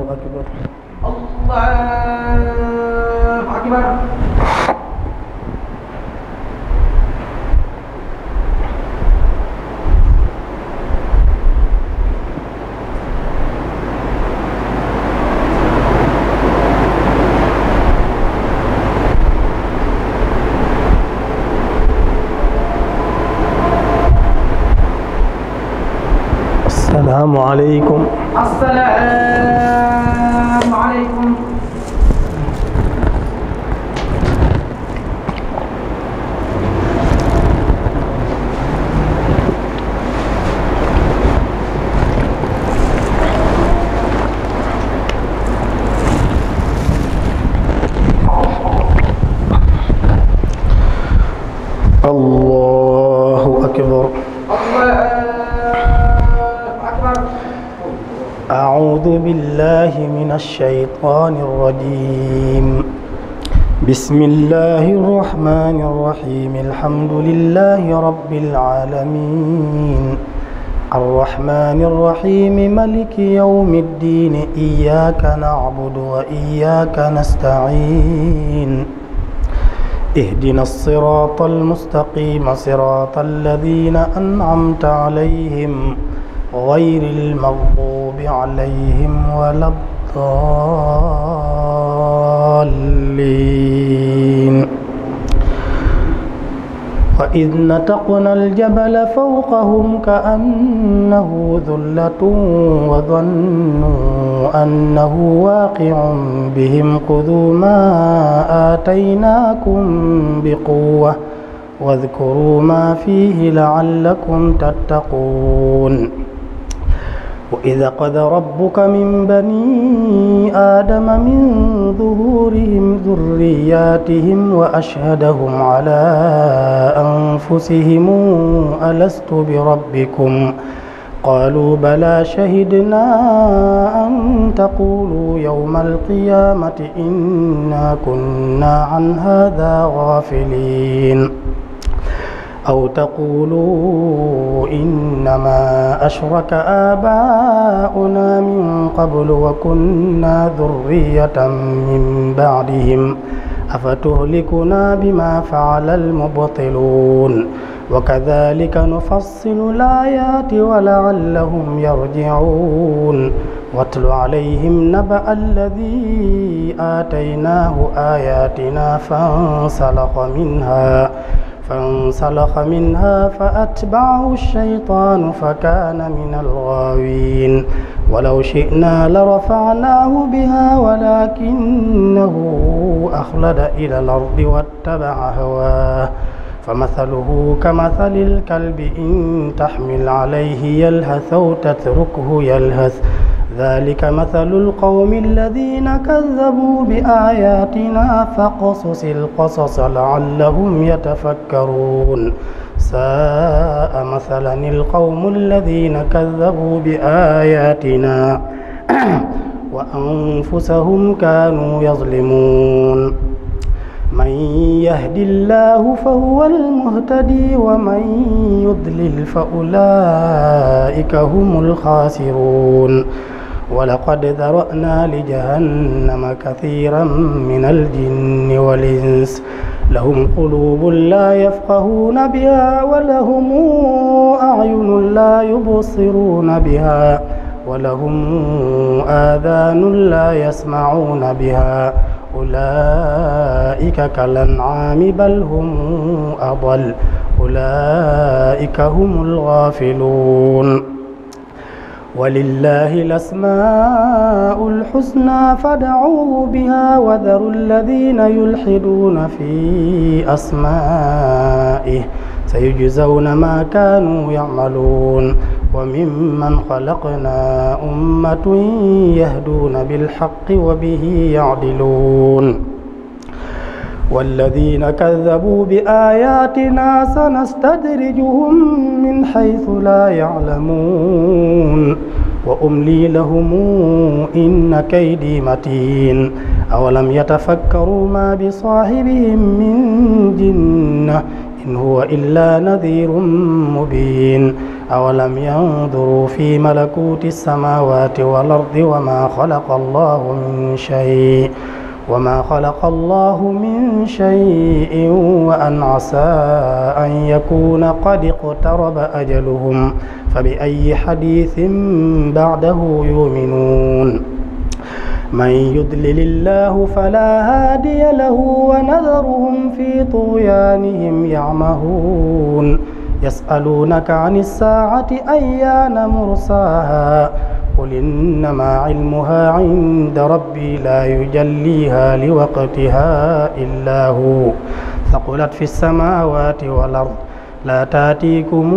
أكبر. السلام عليكم. السلام عليكم. الله بالله من الشيطان الرجيم. بسم الله الرحمن الرحيم. الحمد لله رب العالمين الرحمن الرحيم ملك يوم الدين إياك نعبد وإياك نستعين اهدنا الصراط المستقيم صراط الذين أنعمت عليهم غير المغضوب عليهم ولا الضالين. وإذ نتقنا الجبل فوقهم كأنه ذلة وظنوا أنه واقع بهم خذوا ما آتيناكم بقوة واذكروا ما فيه لعلكم تتقون. وإذ أخذ ربك من بني آدم من ظهورهم ذرياتهم وأشهدهم على أنفسهم ألست بربكم قالوا بلى شهدنا أن تقولوا يوم القيامة إنا كنا عن هذا غافلين أو تقولوا إنما أشرك آباؤنا من قبل وكنا ذرية من بعدهم أفتهلكنا بما فعل المبطلون وكذلك نفصل الآيات ولعلهم يرجعون. واتل عليهم نبأ الذي آتيناه آياتنا فانسلخ منها فأتبعه الشيطان فكان من الغاوين. ولو شئنا لرفعناه بها ولكنه أخلد إلى الأرض واتبع هواه فمثله كمثل الكلب إن تحمل عليه يلهث أو تتركه يلهث ذلك مثل القوم الذين كذبوا بآياتنا فقصص القصص لعلهم يتفكرون. ساء مثلا القوم الذين كذبوا بآياتنا وأنفسهم كانوا يظلمون. من يهد الله فهو المهتدي ومن يضلل فأولئك هم الخاسرون. ولقد ذرأنا لجهنم كثيرا من الجن والإنس لهم قلوب لا يفقهون بها ولهم أعين لا يبصرون بها ولهم آذان لا يسمعون بها أولئك كالأنعام بل هم أضل أولئك هم الغافلون. ولله الأسماء الحسنى فادعوه بها وذروا الذين يلحدون في أسمائه سيجزون ما كانوا يعملون. وممن خلقنا أمة يهدون بالحق وبه يعدلون. والذين كذبوا بآياتنا سنستدرجهم من حيث لا يعلمون وأملي لهم إن كيدي متين. أولم يتفكروا ما بصاحبهم من جنة إن هو إلا نذير مبين. أولم ينظروا في ملكوت السماوات والأرض وما خلق الله من شيء وأن عسى أن يكون قد اقترب أجلهم فبأي حديث بعده يؤمنون. من يضلل الله فلا هادي له ونذرهم في طغيانهم يعمهون. يسألونك عن الساعة أيان مرساها قل إنما علمها عند ربي لا يجليها لوقتها إلا هو ثقلت في السماوات والأرض لا تأتيكم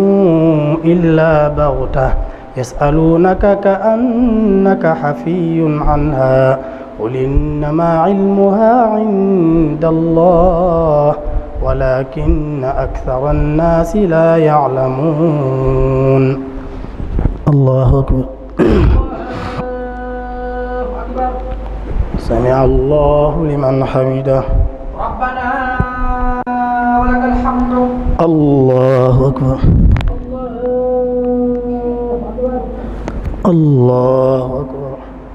إلا بغتة يسألونك كأنك حفي عنها قل إنما علمها عند الله ولكن أكثر الناس لا يعلمون. الله أكبر. سمع الله لمن حمده. ربنا ولك الحمد. الله أكبر. الله أكبر.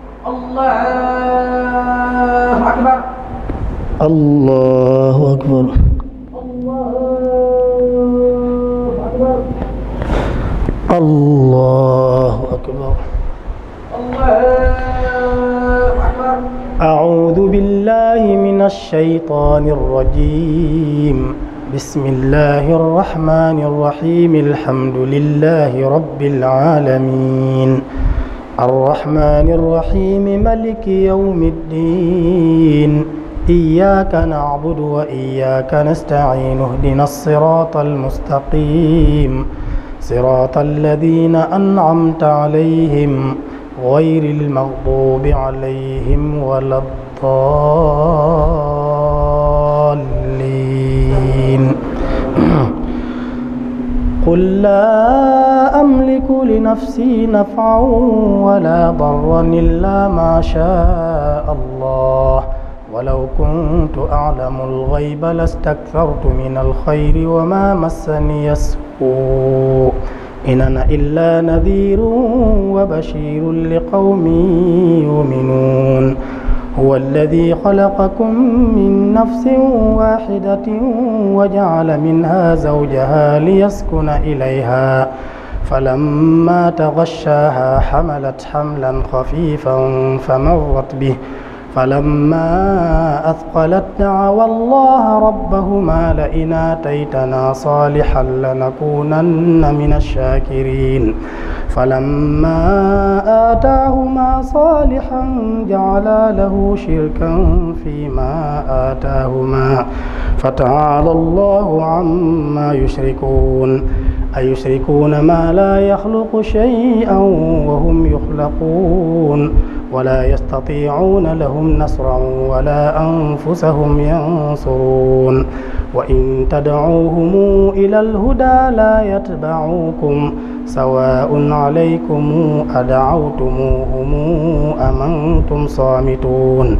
الله أكبر. الله أكبر. الله أكبر. أعوذ بالله من الشيطان الرجيم. بسم الله الرحمن الرحيم. الحمد لله رب العالمين الرحمن الرحيم ملك يوم الدين. إياك نعبد وإياك نستعين. اهدنا الصراط المستقيم صراط الذين أنعمت عليهم غير المغضوب عليهم ولا الضالين. قل لا أملك لنفسي نفعا ولا ضرا إلا ما شاء الله ولو كنت أعلم الغيب لاستكثرت من الخير وما مسني السوء إن أنا إلا نذير وبشير لقوم يؤمنون. هو الذي خلقكم من نفس واحدة وجعل منها زوجها ليسكن إليها فلما تغشاها حملت حملا خفيفا فمرت به فلما أثقلت دعوا الله ربهما لئن آتيتنا صالحا لنكونن من الشاكرين فلما آتاهما صالحا جعلا له شركا فيما آتاهما فتعالى الله عما يشركون. أيشركون ما لا يخلق شيئا وهم يخلقون ولا يستطيعون لهم نصرا ولا أنفسهم ينصرون. وإن تدعوهم إلى الهدى لا يتبعوكم سواء عليكم أدعوتموهم أم أنتم صامتون.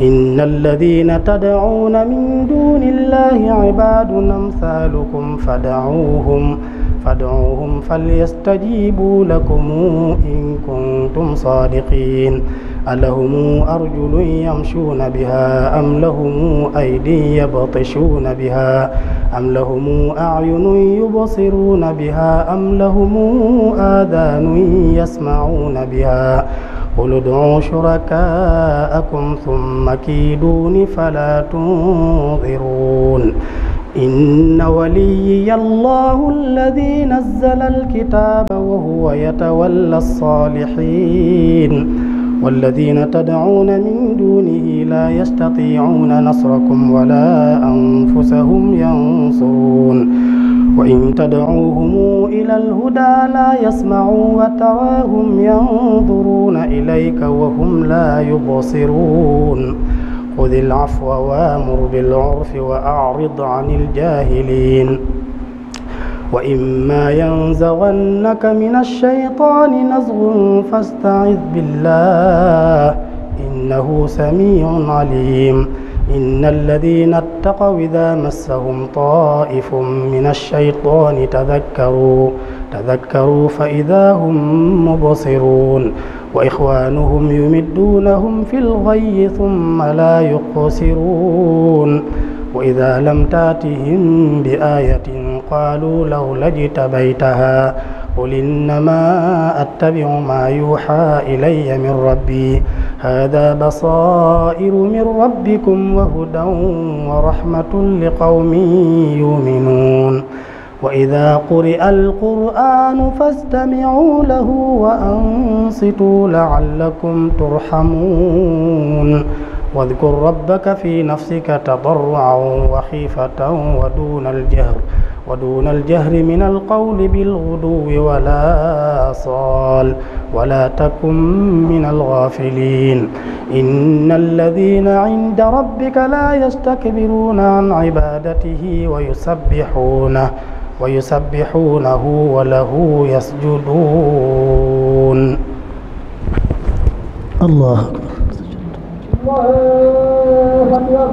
إن الذين تدعون من دون الله عباد أمثالكم فادعوهم فليستجيبوا لكم إن كنتم صادقين. ألهم أرجل يمشون بها أم لهم أيدي يبطشون بها أم لهم أعين يبصرون بها أم لهم آذان يسمعون بها قل ادعوا شركاءكم ثم كيدون فلا تنظرون. إن وليي الله الذي نزل الكتاب وهو يتولى الصالحين والذين تدعون من دونه لا يستطيعون نصركم ولا أنفسهم ينصرون. وإن تدعوهم إلى الهدى لا يسمعوا وتراهم ينظرون إليك وهم لا يبصرون. خذ العفو وامر بالعرف وأعرض عن الجاهلين. وإما ينزغنك من الشيطان نزغ فاستعذ بالله إنه سميع عليم. إن الذين اتقوا إذا مسهم طائف من الشيطان تذكروا فإذا هم مبصرون. وإخوانهم يمدونهم في الغي ثم لا يقصرون. وإذا لم تأتهم بآية قالوا لولا اجتبيتها قل إنما أتبع ما يوحى إلي من ربي هذا بصائر من ربكم وهدى ورحمة لقوم يؤمنون. وإذا قرئ القرآن فاستمعوا له وأنصتوا لعلكم ترحمون. واذكر ربك في نفسك تضرعا وخيفة ودون الجهر من القول بالغدو ولا صال ولا تكن من الغافلين. إن الذين عند ربك لا يستكبرون عن عبادته ويسبحونه وله يسجدون. الله أكبر. الله أكبر.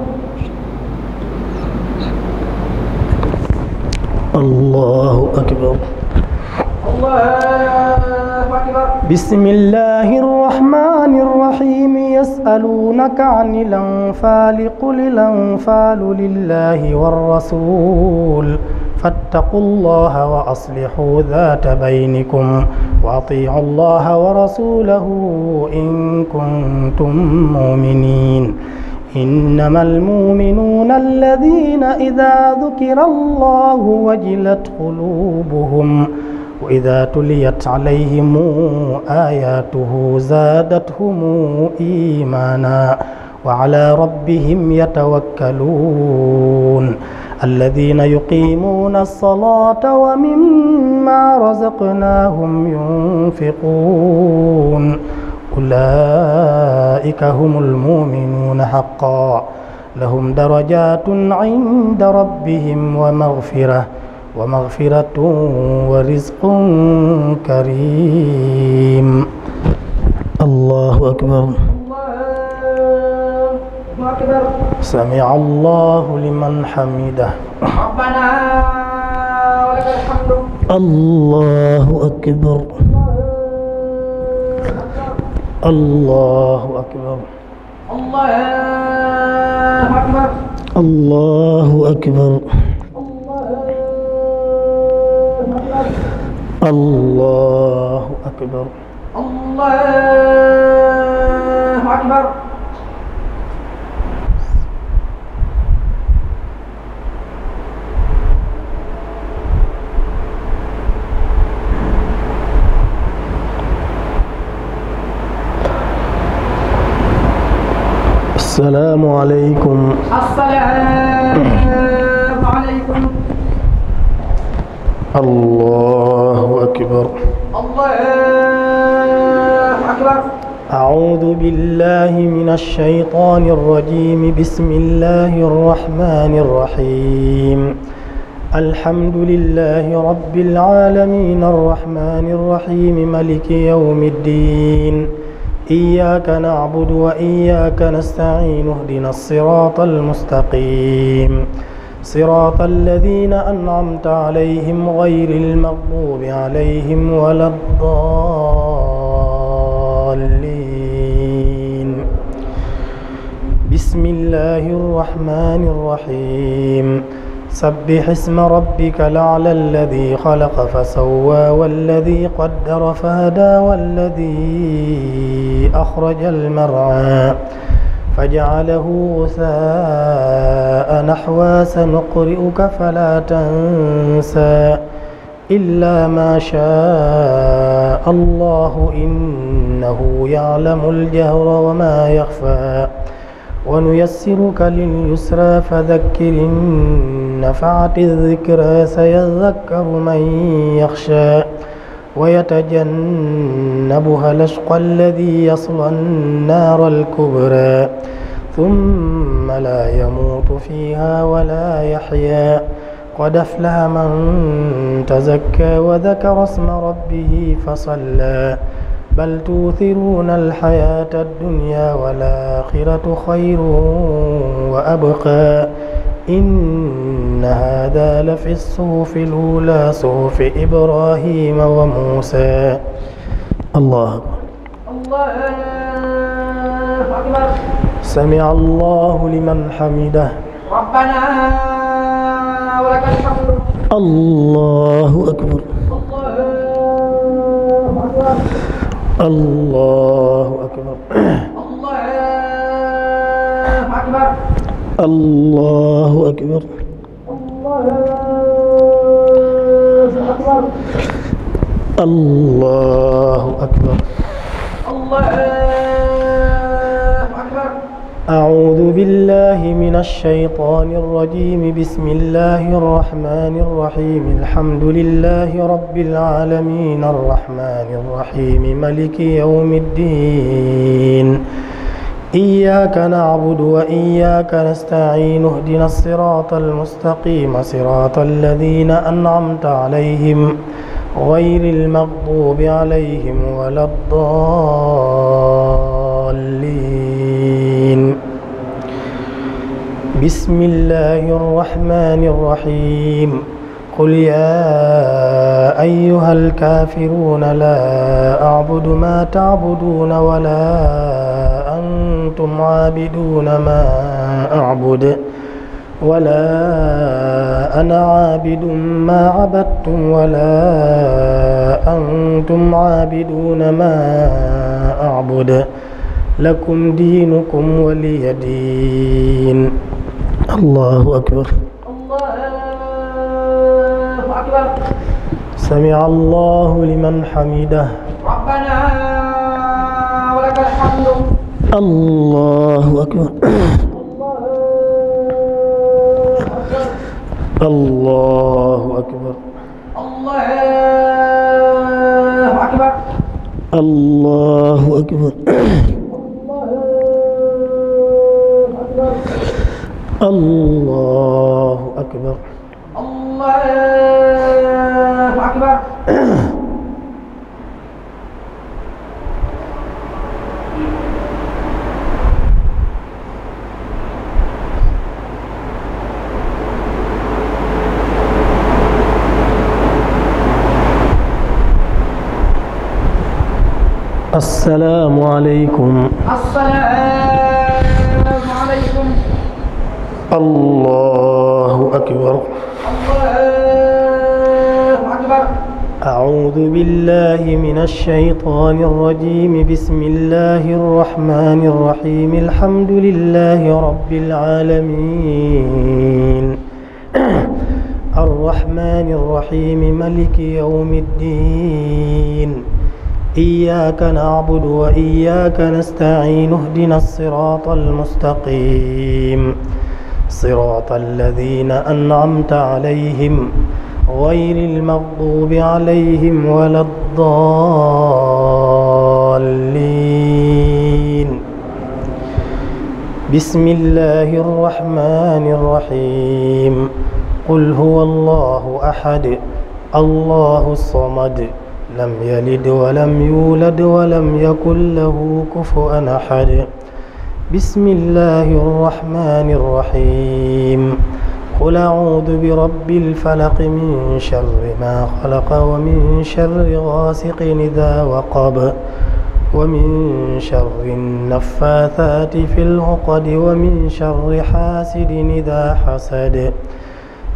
الله أكبر. بسم الله الرحمن الرحيم. يسألونك عن الأنفال قل الأنفال لله والرسول فاتقوا الله وأصلحوا ذات بينكم وأطيعوا الله ورسوله إن كنتم مؤمنين. إنما المؤمنون الذين إذا ذكر الله وجلت قلوبهم وإذا تليت عليهم آياته زادتهم إيمانا وعلى ربهم يتوكلون. الذين يقيمون الصلاة ومما رزقناهم ينفقون أولئك هم المؤمنون حقا لهم درجات عند ربهم ومغفرة ورزق كريم. الله أكبر. الله أكبر. سمع الله لمن حمده. ربنا ولك الحمد. الله أكبر. الله أكبر. الله أكبر. الله أكبر. الله أكبر. الله أكبر. السلام عليكم. السلام عليكم. الله أكبر. الله أكبر. أعوذ بالله من الشيطان الرجيم. بسم الله الرحمن الرحيم. الحمد لله رب العالمين الرحمن الرحيم ملك يوم الدين. إياك نعبد وإياك نستعين. اهدنا الصراط المستقيم صراط الذين أنعمت عليهم غير المغضوب عليهم ولا الضالين. بسم الله الرحمن الرحيم. سبح اسم ربك الأعلى الذي خلق فسوى والذي قدر فهدى والذي أخرج المرعى فجعله غثاء نحوا. سنقرئك فلا تنسى إلا ما شاء الله إنه يعلم الجهر وما يخفى. ونيسرك لليسرى فذكر إن نفعت الذكرى. سيذكر من يخشى ويتجنبها الأشقى الذي يصلى النار الكبرى ثم لا يموت فيها ولا يحيا. قد أفلح من تزكى وذكر اسم ربه فصلى. بل توثرون الحياة الدنيا والآخرة خير وأبقى. إن هذا لفي الصحف الأولى صحف إبراهيم وموسى. الله أكبر. سمع الله لمن حمده. ربنا ولك الحمد. الله أكبر. الله أكبر. الله الله أكبر. أكبر. الله أكبر. الله أكبر. أعوذ بالله من الشيطان الرجيم. بسم الله الرحمن الرحيم. الحمد لله رب العالمين الرحمن الرحيم ملك يوم الدين. إياك نعبد وإياك نستعين. اهدنا الصراط المستقيم صراط الذين أنعمت عليهم غير المغضوب عليهم ولا الضالين. الدين بسم الله الرحمن الرحيم قل يا أيها الكافرون لا أعبد ما تعبدون ولا أنتم عابدون ما أعبد ولا أنا عابد ما عبدتم ولا أنتم عابدون ما أعبد لكم دينكم ولي دين. الله أكبر. الله أكبر. سمع الله لمن حمده. ربنا ولك الحمد. الله أكبر. الله أكبر. الله أكبر. الله أكبر. الله أكبر. الله أكبر. السلام عليكم. السلام عليكم. الله أكبر. الله أكبر. أعوذ بالله من الشيطان الرجيم بسم الله الرحمن الرحيم الحمد لله رب العالمين الرحمن الرحيم ملك يوم الدين إياك نعبد وإياك نستعين اهدنا الصراط المستقيم صراط الذين أنعمت عليهم غير المغضوب عليهم ولا الضالين. بسم الله الرحمن الرحيم قل هو الله أحد الله الصمد لم يلد ولم يولد ولم يكن له كفوا أحد. بسم الله الرحمن الرحيم قل أعوذ برب الفلق من شر ما خلق ومن شر غاسق إذا وقب ومن شر النفاثات في العقد ومن شر حاسد إذا حسد.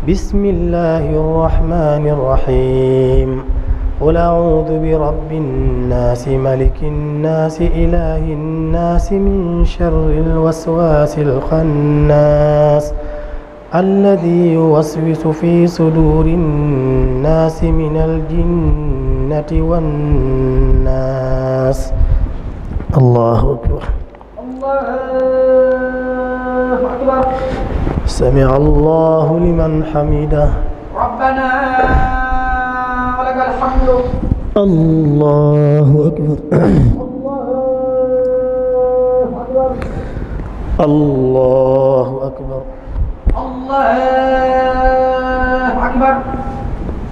بسم الله الرحمن الرحيم قل أعوذ برب الناس ملك الناس إله الناس من شر الوسواس الخناس الذي يوسوس في صدور الناس من الجنة والناس. الله أكبر. الله أكبر. سمع الله لمن حمده. ربنا ولك الحمد. الله أكبر. الله أكبر. الله أكبر.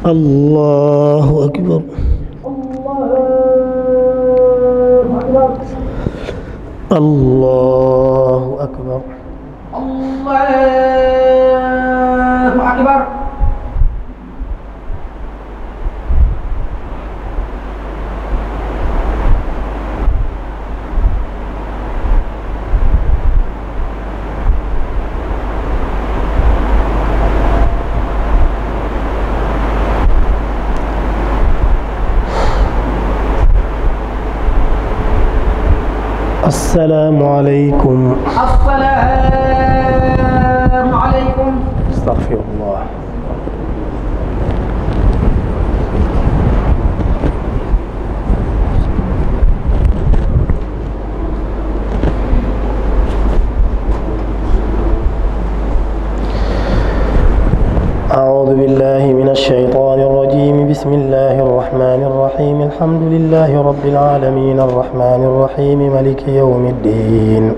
الله أكبر. الله أكبر. الله أكبر. السلام عليكم. السلام عليكم. استغفر الله. أعوذ بالله من الشيطان الرجيم بسم الله الرحمن الرحيم الحمد لله رب العالمين الرحمن الرحيم ملك يوم الدين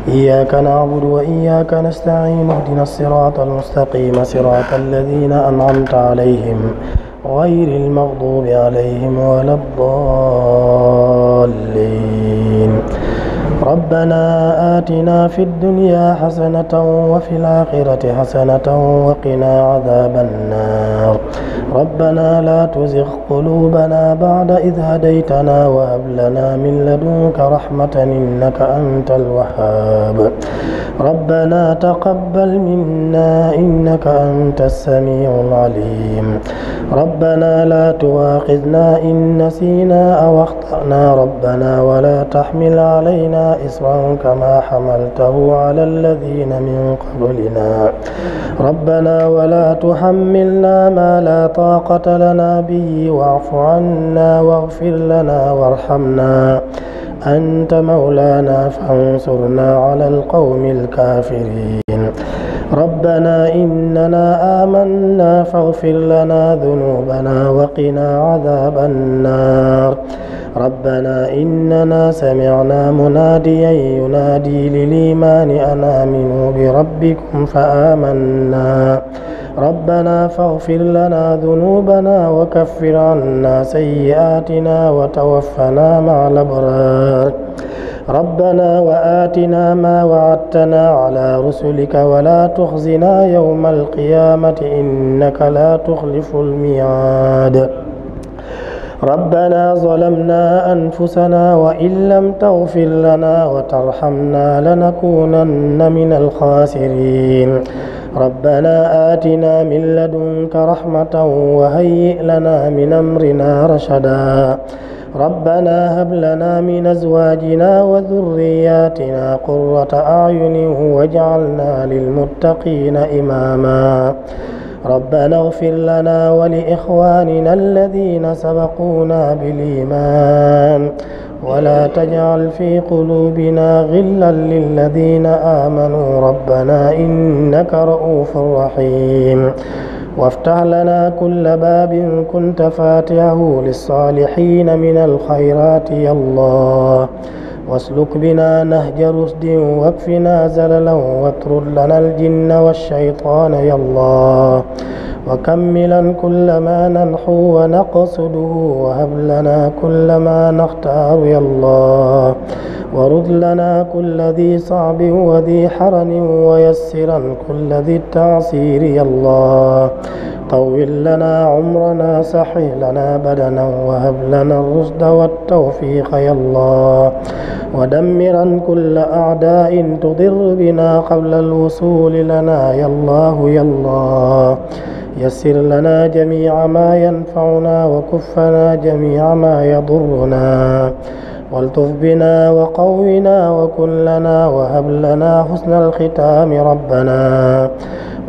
إياك نعبد وإياك نستعين اهدنا الصراط المستقيم صراط الذين أنعمت عليهم غير المغضوب عليهم ولا الضالين. ربنا آتنا في الدنيا حسنة وفي الآخرة حسنة وقنا عذاب النار ربنا لا تزغ قلوبنا بعد إذ هديتنا وهب لنا من لدنك رحمة إنك أنت الوهاب ربنا تقبل منا إنك أنت السميع العليم ربنا لا تؤاخذنا إن نسينا أو أخطأنا ربنا ولا تحمل علينا إصرا كما حملته على الذين من قبلنا ربنا ولا تحملنا ما لا طاقة لنا به واعف عنا واغفر لنا وارحمنا أنت مولانا فانصرنا على القوم الكافرين ربنا إننا آمنا فاغفر لنا ذنوبنا وقنا عذاب النار ربنا إننا سمعنا مناديا ينادي للإيمان أن آمنوا بربكم فآمنا ربنا فاغفر لنا ذنوبنا وكفر عنا سيئاتنا وتوفنا مع الأبرار ربنا وآتنا ما وعدتنا على رسلك ولا تخزنا يوم القيامة إنك لا تخلف الميعاد ربنا ظلمنا أنفسنا وإن لم تغفر لنا وترحمنا لنكونن من الخاسرين ربنا آتنا من لدنك رحمة وهيئ لنا من أمرنا رشدا ربنا هب لنا من أزواجنا وذرياتنا قرة أعين واجعلنا للمتقين إماما ربنا اغفر لنا ولإخواننا الذين سبقونا بالإيمان ولا تجعل في قلوبنا غلا للذين آمنوا ربنا إنك رؤوف رحيم وافتح لنا كل باب كنت فاتحه للصالحين من الخيرات يا الله واسلك بنا نهج رشد واكفنا زللا واطرد لنا الجن والشيطان يا الله وكملا كل ما ننحو ونقصده وهب لنا كل ما نختار يا الله ورد لنا كل ذي صعب وذي حرن ويسرا كل ذي التعسير يا الله طول لنا عمرنا صحح لنا بدنا وهب لنا الرشد والتوفيق يا الله ودمرا كل أعداء تضر بنا قبل الوصول لنا يا الله يا الله يسر لنا جميع ما ينفعنا وكفنا جميع ما يضرنا والطف بنا وقونا وكن لنا وهب لنا حسن الختام ربنا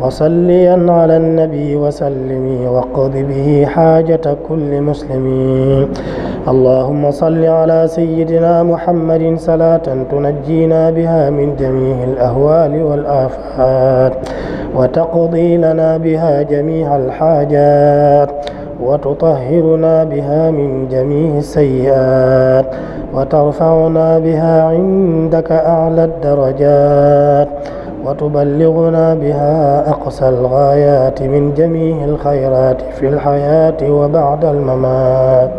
وصليا على النبي وسلم واقض به حاجة كل مسلم اللهم صل على سيدنا محمد صلاة تنجينا بها من جميع الأهوال والآفات وتقضي لنا بها جميع الحاجات وتطهرنا بها من جميع السيئات وترفعنا بها عندك أعلى الدرجات وتبلغنا بها أقصى الغايات من جميع الخيرات في الحياة وبعد الممات